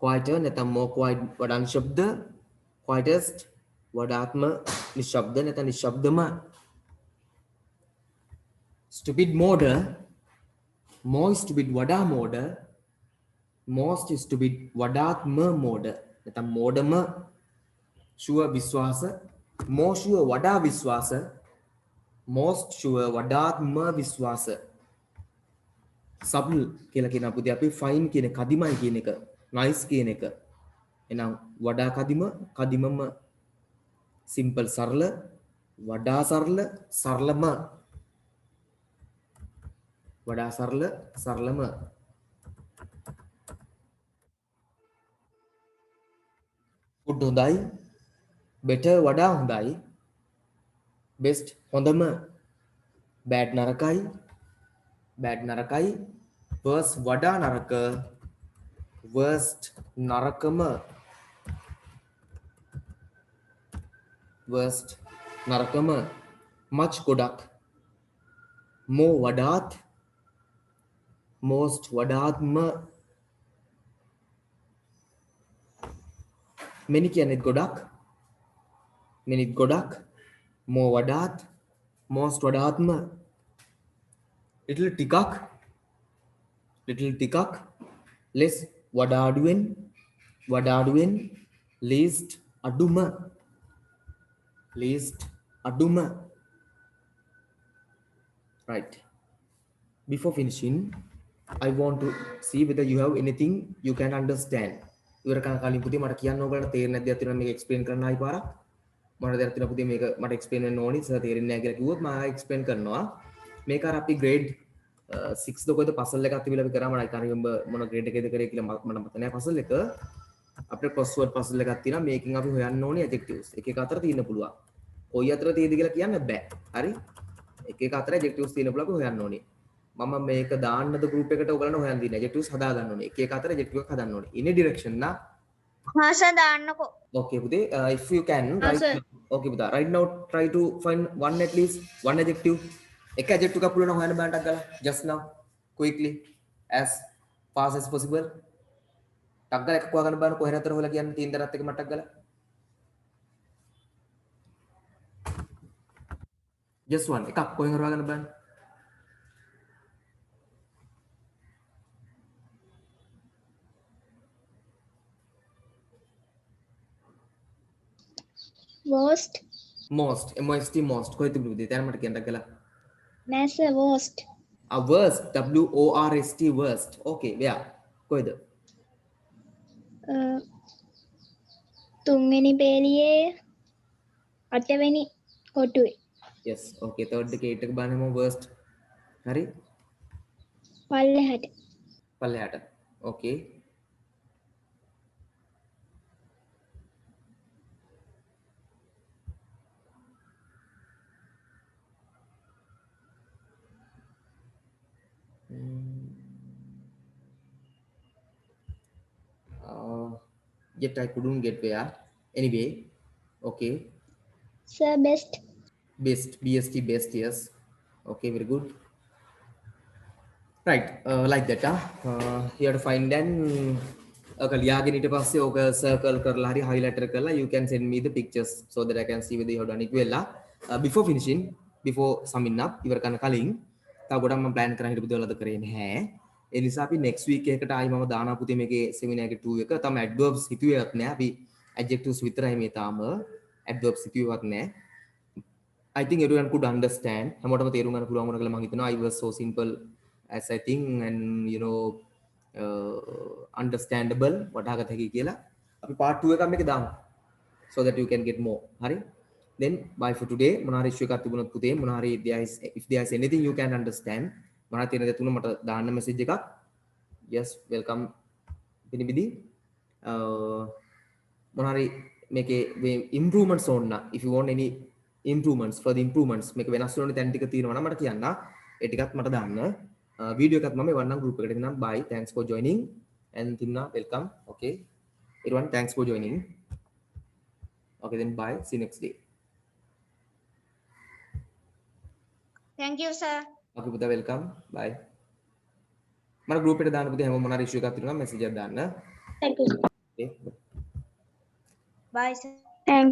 A: quieter නැත්නම් more quiet වඩා නිශ්ශබ්ද quietest වඩාත්ම නිශ්ශබ්ද නැත්නම් නිශ්ශබ්දම stupid මෝඩ more stupid වඩා මෝඩ most stupid වඩාත්ම මෝඩ නැත්නම් මෝඩම sure විශ්වාස more sure වඩා විශ්වාස most sure වඩාත්ම විශ්වාස subtle කියලා කියන අපුදී අපි fine කියන කදිමයි කියන එක nice කියන එක එහෙනම් වඩා කදිමම simple සරල වඩා සරලම වඩා සරලම good හොඳයි better වඩා හොඳයි best හොඳම bad නරකයි worst වඩා නරක worst නරකම worst narakama, much godak, more wadat, most wadatma, many kiyanet godak, many godak, more wadat, most wadatma, little tikak, less wadaduin, least aduma, right. Before finishing, I want to see whether you have anything you can understand. ඉවර කරන කලින් පුතේ මට කියන්න ඕගලන්ට තේරෙන්නේ නැද්ද අතින් මේක එක්ස්ප්ලেইন කරන්න ආයි පාරක් මොනවද දෙයක් තියෙනවා පුතේ මේක මට එක්ස්ප්ලেইন වෙන්න ඕනි සර් තේරෙන්නේ නැහැ කියලා කිව්වොත් මම එක්ස්ප්ලেইন කරනවා මේක අර අපි grade 6 දකොයිද පසල් එකක් තිබිලා අපි කරා මම I can't remember මොන grade එකේද කරේ කියලා මට මතක නැහැ පසල් එක අපිට crossword පසල් එකක් තියෙනවා මේකෙන් අපි හොයන්න ඕනි adjectives එක එක අතර තියෙන්න පුළුවන් කොයි අතර තියෙද කියලා කියන්න බෑ හරි එක එක අතර adjectives තියෙන්න පුළුවන් අපි හොයන්න ඕනි මම මේක දාන්නද group එකට ඔයගලන්ට හොයන්න දෙන්නේ adjectives හදා ගන්න ඕනේ එක එක අතර adjective එකක් හදන්න ඕනේ in a direction නා
B: हाँ सर दाන්නකෝ
A: okay පුතේ if you can okay පුතා right now try to find one at least one adjective එක adjective එකක් පුළුවන් හොයන්න බෑන්ටක් ගාලා just now quickly as fast as possible ටක් ගාලා එකක් හොයාගන්න බෑන කොහෙන් අතර හොයලා කියන්නේ තීන් දරත් එක මට්ටක් ගාලා just one එකක් කොහෙන් හොයාගන්න බෑන
C: Worst.
A: most most කොහෙද තිබුණේ දැන් මට කියන්න ගලා
C: නෑ sir worst.
A: worst worst worst okay yeah කොහෙද
C: තුන්වෙනි පේලියේ 8 වෙනි කොටුවේ.
A: yes okay third එකේ 8 එක බලන්නම worst හරි පල්ලෙහාට okay yet I couldn't get where anyway okay
C: Sir best.
A: bst best yes okay very good right like that you have to find then ලියාගෙන ඊට පස්සේ ඕක circle කරලා හරි highlighter කරලා you can send me the pictures so that I can see whether you have done it well before finishing before summing up ඉවර කරන කලින් තව ගොඩක් මම plan කරන් හිටපු දේවල් අද කරේ නැහැ ඒ නිසා අපි next week එකකට ආයි මම දානවා පුතේ මේකේ seminar එකේ 2 එක තම adverbs හිතුවේවත් නැහැ අපි adjectives විතරයි මේ තාම adverbs හිතුවේවත් නැහැ I think everyone could understand හැමෝටම තේරුම් ගන්න පුළුවන් වුණා කියලා මම හිතනවා I was so simple as I think and you know understandable වටහාගත හැකි කියලා අපි part 2 එකක් මේක දාමු so that you can get more hari then bye for today මොනාරි issue එකක් තිබුණොත් පුතේ මොනාරි if there is anything you can understand මොනා තියෙන දේ තුන මට දාන්න message එකක් yes welcome පිනිබිදි මොනාරි මේකේ improvements ඕන if you want any improvements for the improvements මේක වෙනස් වෙන තැන් ටික තියෙනවා නම් මට කියන්න ඒ ටිකත් මට දාන්න වීඩියෝ එකත් මම එවන්නම් group එකට එන්නම් bye thanks for joining and Timna welcome okay everyone thanks for joining okay then bye see you next day
B: thank you sir
A: okay පුතා welcome bye මම group එකට දාන්න පුතේ හැමෝම මොනාරි issue එකක් තියෙනවා message එකක් දාන්න
C: Thank you.
A: okay
B: bye sir
C: Thank